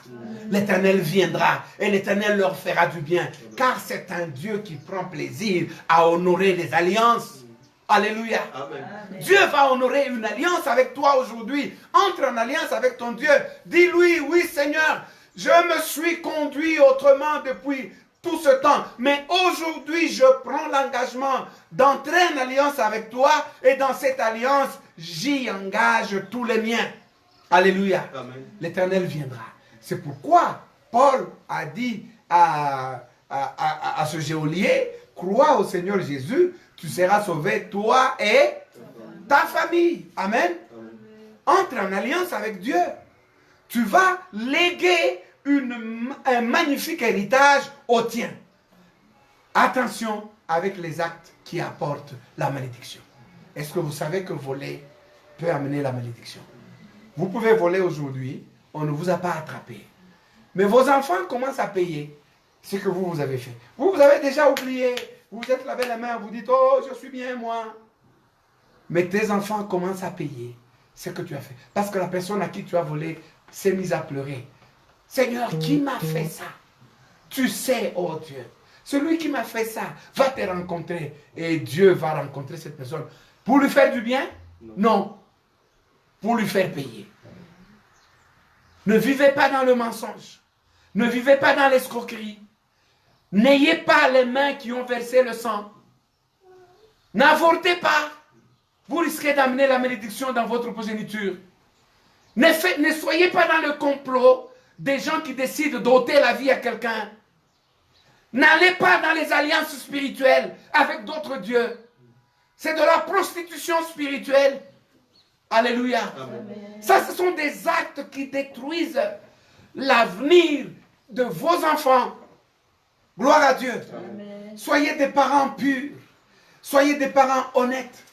L'Éternel viendra et l'Éternel leur fera du bien. Car c'est un Dieu qui prend plaisir à honorer les alliances. Alléluia. Amen. Dieu va honorer une alliance avec toi aujourd'hui. Entre en alliance avec ton Dieu. Dis-lui, oui Seigneur, je me suis conduit autrement depuis tout ce temps. Mais aujourd'hui, je prends l'engagement d'entrer en alliance avec toi. Et dans cette alliance, j'y engage tous les miens. Alléluia. Amen. L'Éternel viendra. C'est pourquoi Paul a dit à ce geôlier, crois au Seigneur Jésus, tu seras sauvé, toi et ta famille. Amen. Entre en alliance avec Dieu. Tu vas léguer un magnifique héritage au tien. Attention avec les actes qui apportent la malédiction. Est-ce que vous savez que voler peut amener la malédiction? Vous pouvez voler aujourd'hui, on ne vous a pas attrapé. Mais vos enfants commencent à payer ce que vous avez fait. Vous avez déjà oublié. Vous vous êtes lavé la main, vous dites, oh, je suis bien moi. Mais tes enfants commencent à payer ce que tu as fait. Parce que la personne à qui tu as volé s'est mise à pleurer. Seigneur, qui m'a fait ça? Tu sais, oh Dieu, celui qui m'a fait ça va te rencontrer. Et Dieu va rencontrer cette personne. Pour lui faire du bien? Non. Pour lui faire payer. Ne vivez pas dans le mensonge. Ne vivez pas dans l'escroquerie. N'ayez pas les mains qui ont versé le sang. N'avortez pas. Vous risquez d'amener la malédiction dans votre progéniture. Ne soyez pas dans le complot des gens qui décident d'ôter la vie à quelqu'un. N'allez pas dans les alliances spirituelles avec d'autres dieux. C'est de la prostitution spirituelle. Alléluia. Amen. Ça, ce sont des actes qui détruisent l'avenir de vos enfants. Gloire à Dieu. Amen. Soyez des parents purs. Soyez des parents honnêtes.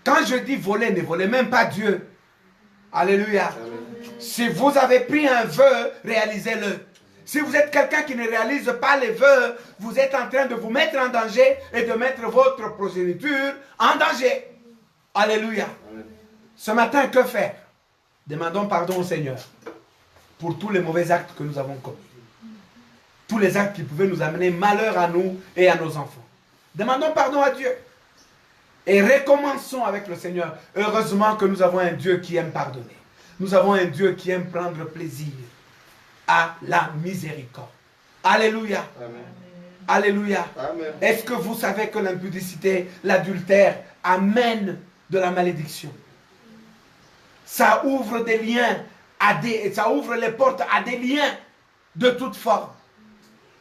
Quand je dis voler, ne volez même pas Dieu. Alléluia. Amen. Si vous avez pris un vœu, réalisez-le. Si vous êtes quelqu'un qui ne réalise pas les vœux, vous êtes en train de vous mettre en danger et de mettre votre progéniture en danger. Alléluia. Amen. Ce matin, que faire? Demandons pardon au Seigneur pour tous les mauvais actes que nous avons commis. Tous les actes qui pouvaient nous amener malheur à nous et à nos enfants. Demandons pardon à Dieu. Et recommençons avec le Seigneur. Heureusement que nous avons un Dieu qui aime pardonner. Nous avons un Dieu qui aime prendre plaisir à la miséricorde. Alléluia. Amen. Alléluia. Est-ce que vous savez que l'impudicité, l'adultère amène de la malédiction? Ça ouvre des liens, ça ouvre les portes à des liens de toute forme.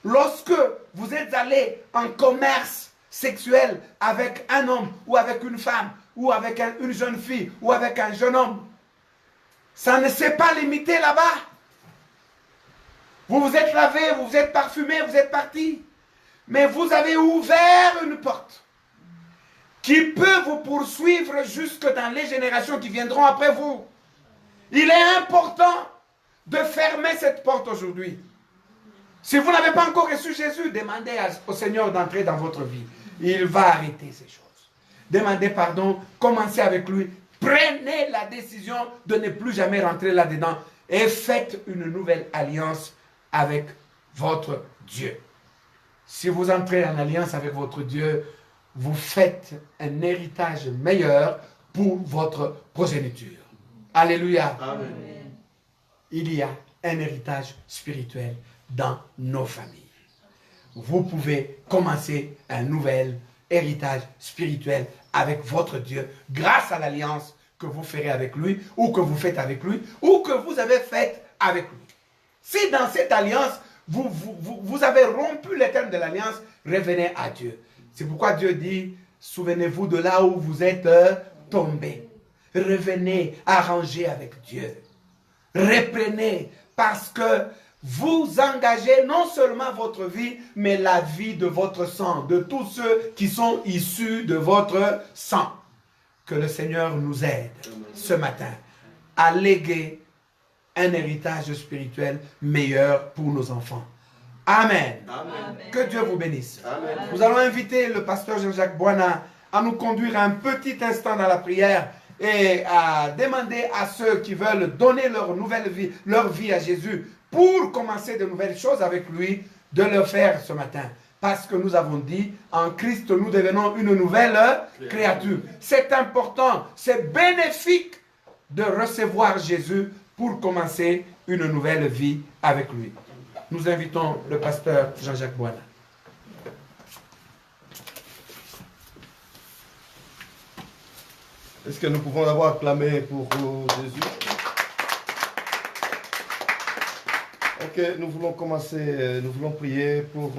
Lorsque vous êtes allé en commerce sexuel avec un homme ou avec une femme ou avec une jeune fille ou avec un jeune homme, ça ne s'est pas limité là-bas. Vous vous êtes lavé, vous vous êtes parfumé, vous êtes parti. Mais vous avez ouvert une porte qui peut vous poursuivre jusque dans les générations qui viendront après vous. Il est important de fermer cette porte aujourd'hui. Si vous n'avez pas encore reçu Jésus, demandez au Seigneur d'entrer dans votre vie. Il va arrêter ces choses. Demandez pardon, commencez avec lui. Prenez la décision de ne plus jamais rentrer là-dedans et faites une nouvelle alliance avec votre Dieu. Si vous entrez en alliance avec votre Dieu, vous faites un héritage meilleur pour votre progéniture. Alléluia. Amen. Il y a un héritage spirituel dans nos familles. Vous pouvez commencer un nouvel héritage spirituel avec votre Dieu grâce à l'alliance que vous ferez avec lui ou que vous faites avec lui ou que vous avez faite avec lui. Si dans cette alliance, vous avez rompu les termes de l'alliance, revenez à Dieu. C'est pourquoi Dieu dit, souvenez-vous de là où vous êtes tombés. Revenez, arrangez avec Dieu. Reprenez, parce que vous engagez non seulement votre vie, mais la vie de votre sang, de tous ceux qui sont issus de votre sang. Que le Seigneur nous aide ce matin à léguer un héritage spirituel meilleur pour nos enfants. Amen. Amen. Que Dieu vous bénisse. Amen. Nous allons inviter le pasteur Jean-Jacques Boina à nous conduire un petit instant dans la prière et à demander à ceux qui veulent donner leur nouvelle vie, leur vie à Jésus pour commencer de nouvelles choses avec lui, de le faire ce matin. Parce que nous avons dit, en Christ, nous devenons une nouvelle créature. C'est important, c'est bénéfique de recevoir Jésus pour commencer une nouvelle vie avec lui. Nous invitons le pasteur Jean-Jacques Boina. Est-ce que nous pouvons d'abord acclamer pour Jésus? Ok, nous voulons commencer, nous voulons prier pour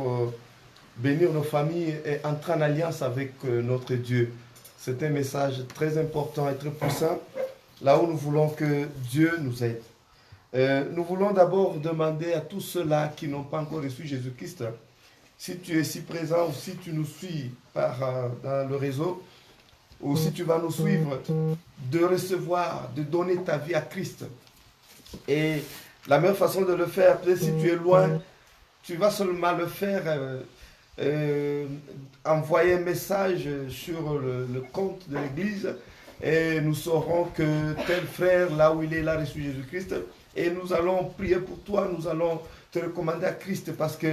bénir nos familles et entrer en alliance avec notre Dieu. C'est un message très important et très puissant, là où nous voulons que Dieu nous aide. Nous voulons d'abord demander à tous ceux-là qui n'ont pas encore reçu Jésus-Christ, si tu es ici présent ou si tu nous suis dans le réseau, ou si tu vas nous suivre, de recevoir, de donner ta vie à Christ. Et la meilleure façon de le faire, peut-être si tu es loin, tu vas seulement le faire, envoyer un message sur le compte de l'église et nous saurons que tel frère, là où il est, il a reçu Jésus-Christ et nous allons prier pour toi, nous allons te recommander à Christ parce que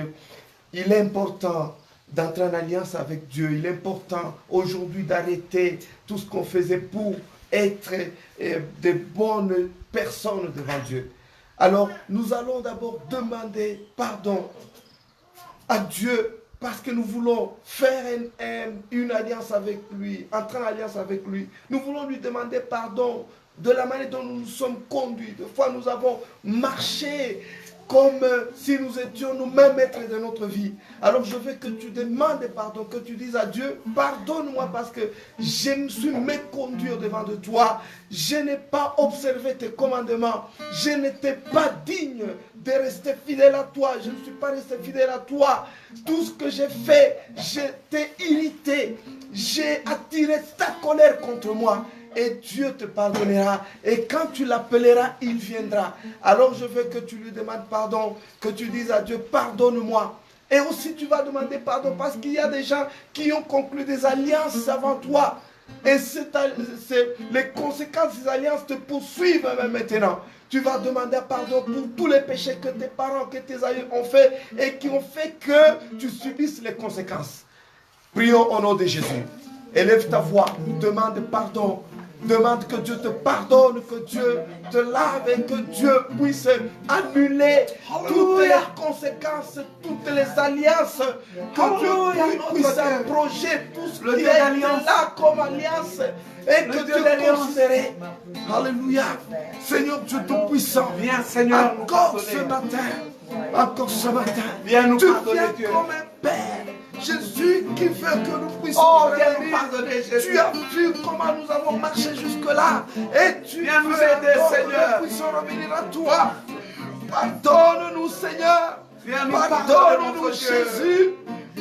il est important d'entrer en alliance avec Dieu. Il est important aujourd'hui d'arrêter tout ce qu'on faisait pour être de bonnes personnes devant Dieu. Alors, nous allons d'abord demander pardon à Dieu parce que nous voulons faire une alliance avec lui, entrer en alliance avec lui. Nous voulons lui demander pardon de la manière dont nous nous sommes conduits. Des fois, nous avons marché comme si nous étions nous-mêmes maîtres de notre vie. Alors je veux que tu demandes pardon, que tu dises à Dieu, pardonne-moi parce que je me suis méconduit devant de toi. Je n'ai pas observé tes commandements. Je n'étais pas digne de rester fidèle à toi. Je ne suis pas resté fidèle à toi. Tout ce que j'ai fait, j'étais irrité. J'ai attiré ta colère contre moi. Et Dieu te pardonnera. Et quand tu l'appelleras, il viendra. Alors je veux que tu lui demandes pardon, que tu dises à Dieu, pardonne-moi. Et aussi tu vas demander pardon parce qu'il y a des gens qui ont conclu des alliances avant toi. Et les conséquences de ces alliances te poursuivent même maintenant. Tu vas demander pardon pour tous les péchés que tes parents, que tes aïeux ont fait et qui ont fait que tu subisses les conséquences. Prions au nom de Jésus. Élève ta voix, demande pardon. Demande que Dieu te pardonne, que Dieu te lave et que Dieu puisse annuler toutes les conséquences, toutes les alliances, que Dieu puisse abroger tout ce qui est là comme alliance et que Dieu considère. Alléluia. Seigneur Dieu Tout-Puissant, viens Seigneur, encore ce matin, viens nous tu pardonner viens Dieu. comme un Père. Jésus qui veut que nous puissions viens nous pardonner, Jésus. Tu as vu comment nous avons marché jusque-là. Et tu viens nous aider, Seigneur. Que nous puissions revenir à toi. Pardonne-nous, Seigneur. Viens nous Pardonne-nous, Jésus.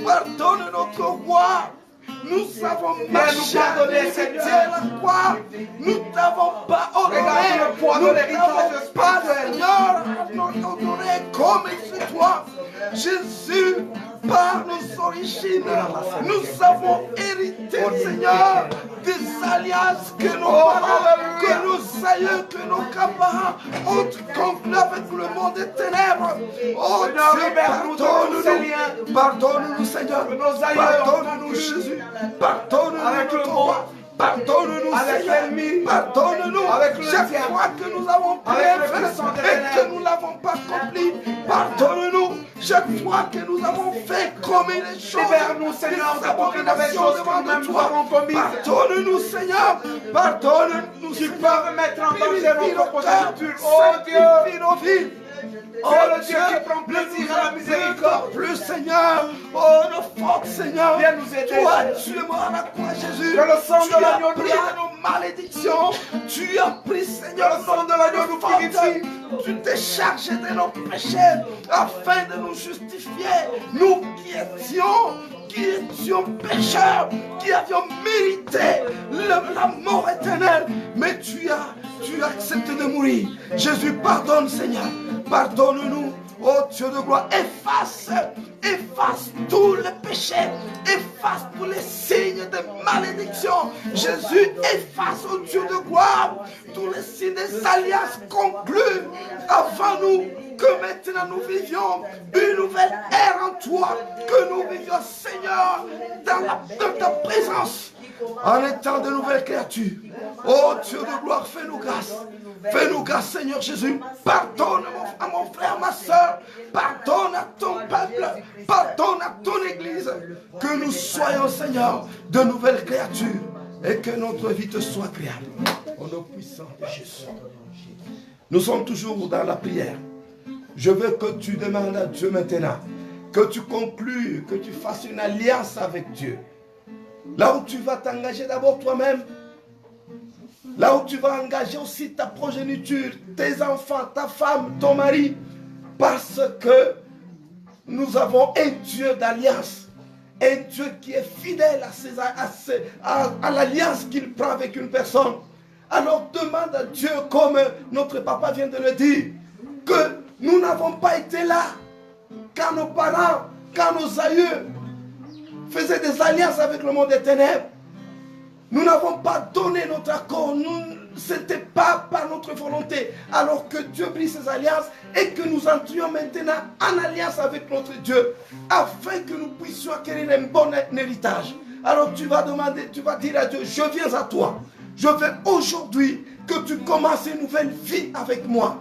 Pardonne notre roi. Nous avons marché à la croix. Nous n'avons pas honoré. Nous n'avons pas, Seigneur, honoré comme c'est toi. Jésus, par nos origines, nous avons hérité, Seigneur, des alliances que nos parents, que nos aïeux, que nos grands-parents ont conclues avec le monde des ténèbres. Oh Dieu, pardonne-nous, Seigneur. Pardonne-nous, Jésus. Pardonne-nous avec le roi. Pardonne-nous, Seigneur. Pardonne-nous chaque fois que nous avons fait et que nous ne l'avons pas accompli. Pardonne-nous chaque fois que nous avons fait commis les choses. Libère-nous, Seigneur, d'abominations devant toi. Pardonne-nous, Seigneur. Pardonne-nous, Tu peux remettre en danger notre progéniture. Oh Dieu, nos vies. Oh le Dieu qui prend plaisir à la miséricorde. Plus Seigneur, oh nos forces Seigneur, viens nous aider. Toi tu es mort à la croix Jésus. Que le sang de l'agneau tu as pris nos malédictions. Tu as pris Seigneur le sang de l'agneau nous purifie. Tu t'es chargé de nos péchés afin de nous justifier. Nous qui étions pécheurs, qui avions mérité la mort éternelle, mais tu as accepté de mourir. Jésus, pardonne Seigneur. Pardonne-nous, oh Dieu de gloire, efface tous les péchés, efface tous les signes de malédiction. Jésus, efface, oh Dieu de gloire, tous les signes des alliances conclues avant nous, que maintenant nous vivions une nouvelle ère en toi, que nous vivions, Seigneur, dans ta présence, en étant de nouvelles créatures. Oh Dieu de gloire, fais-nous grâce. Fais-nous grâce, Seigneur Jésus. Pardonne à mon frère, ma soeur. Pardonne à ton peuple. Pardonne à ton église. Que nous soyons, Seigneur, de nouvelles créatures. Et que notre vie te soit agréable. Au nom puissant de Jésus. Nous sommes toujours dans la prière. Je veux que tu demandes à Dieu maintenant que tu conclues, que tu fasses une alliance avec Dieu. Là où tu vas t'engager d'abord toi-même, là où tu vas engager aussi ta progéniture, tes enfants, ta femme, ton mari, parce que nous avons un Dieu d'alliance, un Dieu qui est fidèle à l'alliance qu'il prend avec une personne. Alors demande à Dieu, comme notre papa vient de le dire, que nous n'avons pas été là quand nos parents, quand nos aïeux faisaient des alliances avec le monde des ténèbres. Nous n'avons pas donné notre accord, ce n'était pas par notre volonté. Alors que Dieu brise ses alliances et que nous entrions maintenant en alliance avec notre Dieu, afin que nous puissions acquérir un bon héritage. Alors tu vas demander, tu vas dire à Dieu, je viens à toi. Je veux aujourd'hui que tu commences une nouvelle vie avec moi.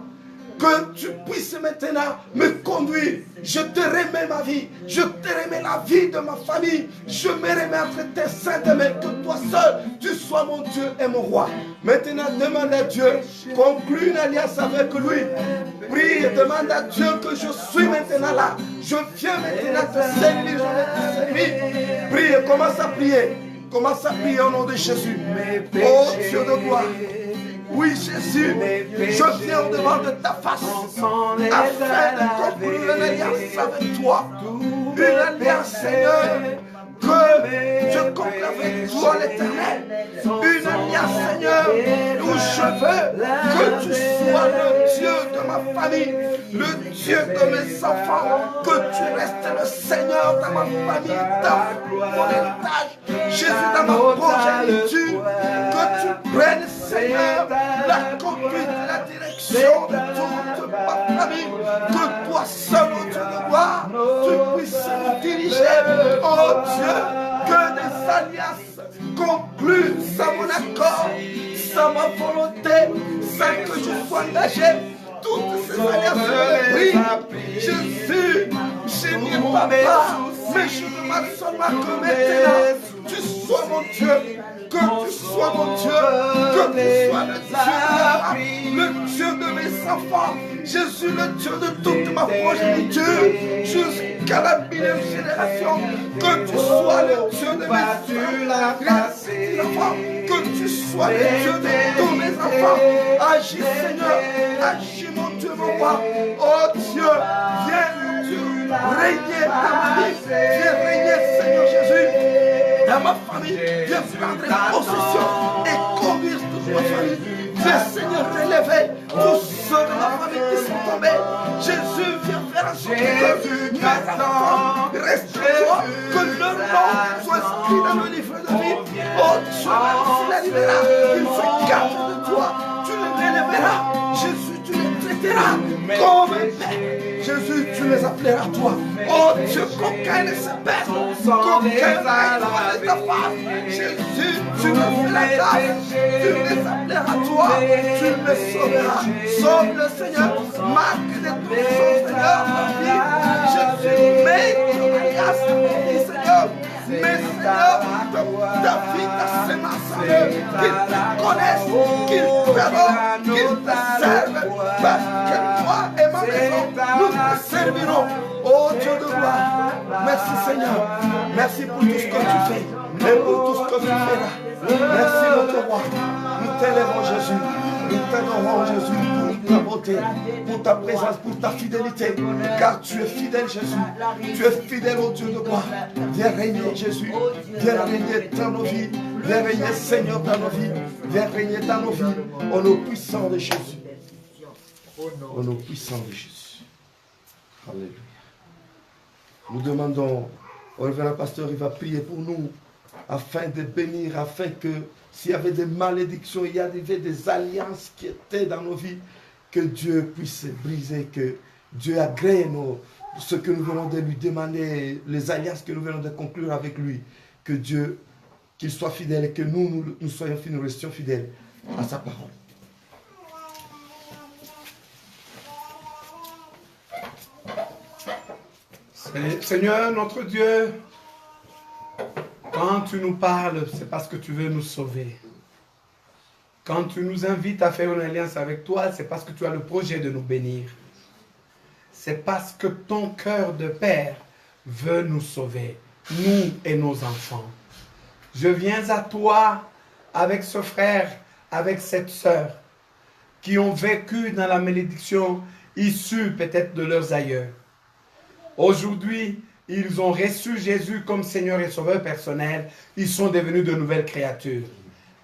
Que tu puisses maintenant me conduire. Je te remets ma vie. Je te remets la vie de ma famille. Je me remets entre tes saintes mains. Que toi seul, tu sois mon Dieu et mon roi. Maintenant, demande à Dieu. Conclue une alliance avec lui. Prie et demande à Dieu que je suis maintenant là. Je viens maintenant te servir. Je vais te servir. Prie et commence à prier. Commence à prier au nom de Jésus. Oh Dieu de gloire. Oui, Jésus, je viens au-devant de ta face afin de conclure une alliance avec toi. Une alliance, Seigneur, que je conclue avec toi, l'Éternel. Une alliance, Seigneur, où je veux que tu sois le Dieu de ma famille, le Dieu de mes enfants, que tu restes le Seigneur dans ma famille, dans mon héritage, Jésus, dans ma progéniture, que tu prennes, Seigneur, la conduite, la direction de toute ma famille, que toi seul, oh Dieu de gloire, tu puisses nous diriger, oh Dieu, que des alliances conclues sans mon accord, sans ma volonté, sans que je sois engagé. Toutes ces alliances me brillent. Jésus, j'ai mis papa, mais je demande seulement que maintenant tu sois mon Dieu, que tu sois mon Dieu, que tu sois le Dieu de mes enfants. Jésus, le Dieu de toute ma progéniture, jusqu'à la millième génération, que tu sois le Dieu de mes enfants, que tu sois le Dieu de tous mes enfants. Agis, Seigneur, agis, mon Dieu, mon roi. Oh Dieu, viens régner dans ma vie, viens régner, Seigneur Jésus, dans ma famille, viens prendre possession et conduire toute ma famille. Viens, Seigneur, relever tous ceux de ma famille qui sont tombés. Jésus, viens faire en sorte que mes enfants restent toi, que leur nom soit inscrit dans le livre de vie. Oh Dieu, merci la libéra, ils se gardent de toi, tu les relèveras. Jésus, tu les traiteras comme un père. Jésus, tu les appelleras à toi. Oh Dieu, qu'aucun ne se perd, qu'aucun ne ta face. Jésus, tu me fais la grâce, tu les appelleras à toi, tu les sauveras. Sauve le Seigneur, marque de tout son Seigneur, ma vie. Jésus, mets ton alliance avec lui, Seigneur. Mais Seigneur, ta vie, ta sémence en eux, qu'ils te connaissent, qu'ils t'adorent, qu'ils te servent, parce que toi et ma maison, nous te servirons. Oh Dieu de gloire, merci Seigneur, merci pour tout ce que tu fais, et pour tout ce que tu feras. Merci notre roi, nous t'élèvons Jésus, nous t'adorons Jésus pour ta beauté, pour ta présence, pour ta fidélité, car tu es fidèle Jésus, tu es fidèle au Dieu de gloire. Viens régner Jésus, viens régner dans nos vies, viens régner Seigneur dans nos vies, viens régner dans nos vies, au nom puissant de Jésus. Au nom puissant de Jésus. Alléluia. Nous demandons au révérend pasteur, il va prier pour nous, afin de bénir, afin que s'il y avait des malédictions, il y avait des alliances qui étaient dans nos vies, que Dieu puisse briser, que Dieu agrée ce que nous venons de lui demander, les alliances que nous venons de conclure avec lui, que Dieu, qu'il soit fidèle et que nous soyons fidèles, nous restions fidèles à sa parole. Seigneur, notre Dieu, quand tu nous parles, c'est parce que tu veux nous sauver. Quand tu nous invites à faire une alliance avec toi, c'est parce que tu as le projet de nous bénir. C'est parce que ton cœur de père veut nous sauver, nous et nos enfants. Je viens à toi avec ce frère, avec cette sœur, qui ont vécu dans la malédiction issue peut-être de leurs aïeux. Aujourd'hui, ils ont reçu Jésus comme Seigneur et Sauveur personnel. Ils sont devenus de nouvelles créatures.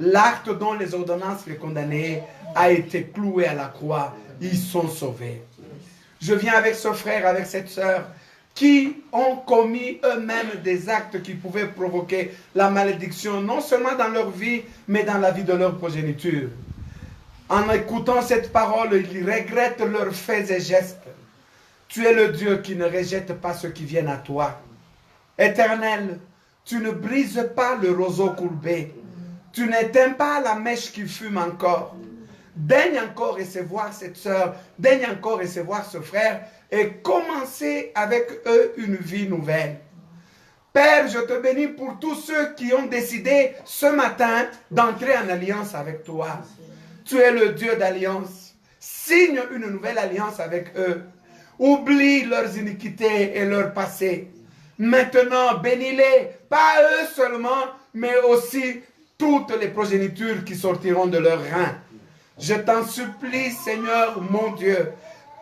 L'acte dont les ordonnances les condamnaient a été cloué à la croix. Ils sont sauvés. Je viens avec ce frère, avec cette sœur, qui ont commis eux-mêmes des actes qui pouvaient provoquer la malédiction, non seulement dans leur vie, mais dans la vie de leur progéniture. En écoutant cette parole, ils regrettent leurs faits et gestes. Tu es le Dieu qui ne rejette pas ceux qui viennent à toi. Éternel, tu ne brises pas le roseau courbé. Tu n'éteins pas la mèche qui fume encore. Daigne encore recevoir cette sœur, daigne encore recevoir ce frère et commencer avec eux une vie nouvelle. Père, je te bénis pour tous ceux qui ont décidé ce matin d'entrer en alliance avec toi. Tu es le Dieu d'alliance. Signe une nouvelle alliance avec eux. Oublie leurs iniquités et leur passé. Maintenant, bénis-les, pas eux seulement, mais aussi toutes les progénitures qui sortiront de leurs reins. Je t'en supplie, Seigneur, mon Dieu,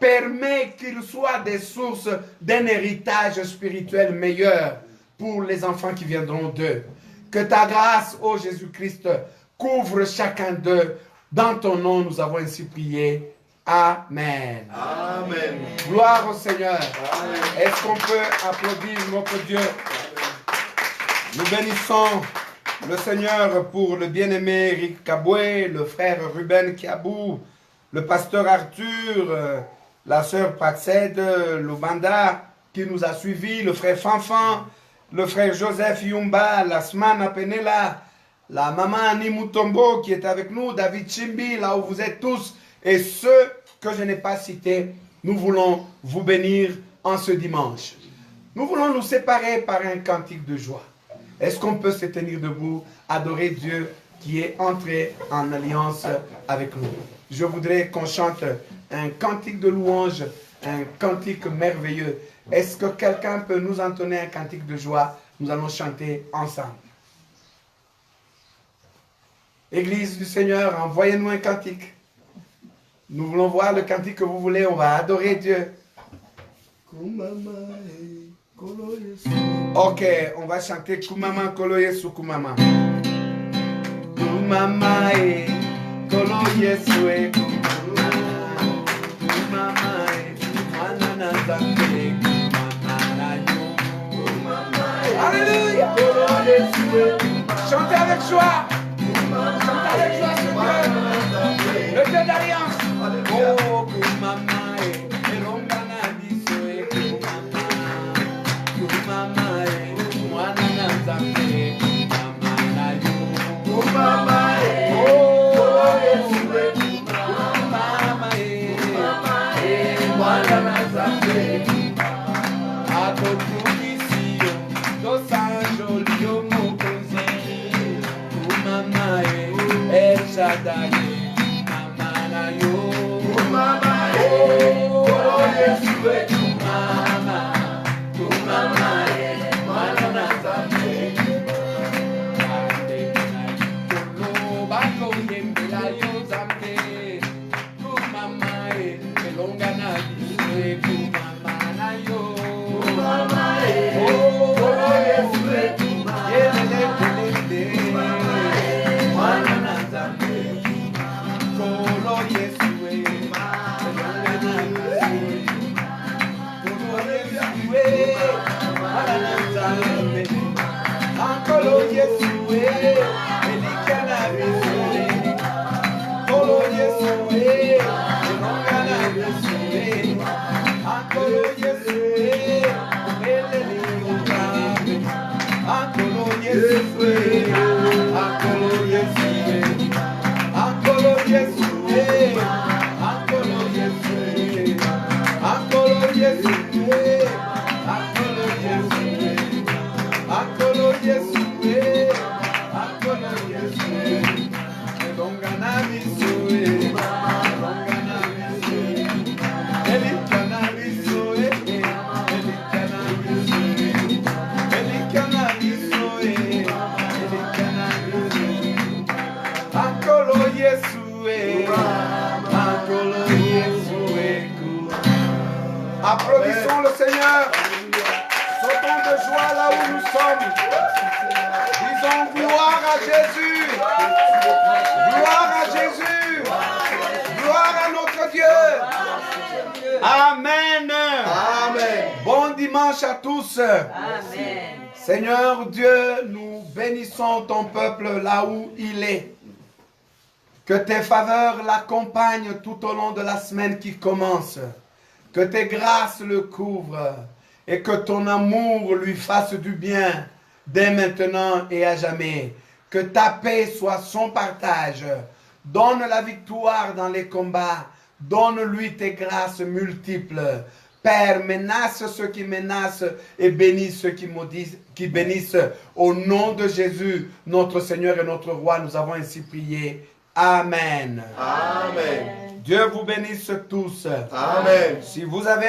permets qu'ils soient des sources d'un héritage spirituel meilleur pour les enfants qui viendront d'eux. Que ta grâce, ô Jésus-Christ, couvre chacun d'eux. Dans ton nom, nous avons ainsi prié. Amen. Amen. Gloire au Seigneur. Amen. Est-ce qu'on peut applaudir notre Dieu? Nous bénissons le Seigneur pour le bien-aimé Eric Kaboué, le frère Ruben Kiabou, le pasteur Arthur, la sœur Praxed Lubanda qui nous a suivis, le frère Fanfan, le frère Joseph Yumba, la Smana Penela, la maman Annie Mutombo qui est avec nous, David Chimbi, là où vous êtes tous, et ceux que je n'ai pas cités, nous voulons vous bénir en ce dimanche. Nous voulons nous séparer par un cantique de joie. Est-ce qu'on peut se tenir debout, adorer Dieu qui est entré en alliance avec nous? Je voudrais qu'on chante un cantique de louange, un cantique merveilleux. Est-ce que quelqu'un peut nous entonner un cantique de joie? Nous allons chanter ensemble. Église du Seigneur, envoyez-nous un cantique. Nous voulons voir le cantique que vous voulez. On va adorer Dieu. Ok, on va chanter Kumama Kolo Yesu Kumama. Kumama e Kolo Yesu e Kumama e Manana Zante Kumama yo. Alléluia. Chantez avec joie. Chantez avec joie ce Dieu. Le Dieu d'alliance. Oh Kumama e Elongana biso e Kumama. Kumama e Manana Zante Kumama yo. Kumama e Kolo Yesu e Kumama e Manana Zante Atokukisio Dosanjolio Mokozi Kumama e El Shaddai Kumama yo. Kumama e Kolo Yesu e Kumama. Kumama e Manana Zante Kolo Bako Yembela yo Zante Kumama e Elongana biso e Kumama na yo. Kumama e Kolo Yesu e Kumama. Yelelelele Manana Zante Kolo Yesu e Elongana biso e Kolo Yesu e Manana Zante Kolo Yesu e Elikana biso e Kolo Yesu e Elongana biso e Kolo Yesu e Elelelele Kolo Yesu e Kolo Yesu e Kolo Yesu e Kolo Yesu e Kolo Yesu e Kolo Yesu e Akolo Yesu e Akolo Yesu e Elongana biso e Elongana biso e Elikana biso e Applaudissons le Seigneur. Sautons de joie là où nous sommes. Disons gloire à Jésus. Gloire à Jésus. Gloire à notre Dieu. Amen. Amen. Bon dimanche à tous. Amen. Seigneur Dieu, nous bénissons ton peuple là où il est. Que tes faveurs l'accompagnent tout au long de la semaine qui commence. Que tes grâces le couvrent et que ton amour lui fasse du bien dès maintenant et à jamais. Que ta paix soit son partage. Donne la victoire dans les combats. Donne-lui tes grâces multiples. Père, menace ceux qui menacent et bénis ceux qui maudissent, qui bénissent. Au nom de Jésus, notre Seigneur et notre Roi, nous avons ainsi prié. Amen. Amen. Dieu vous bénisse tous. Amen. Si vous avez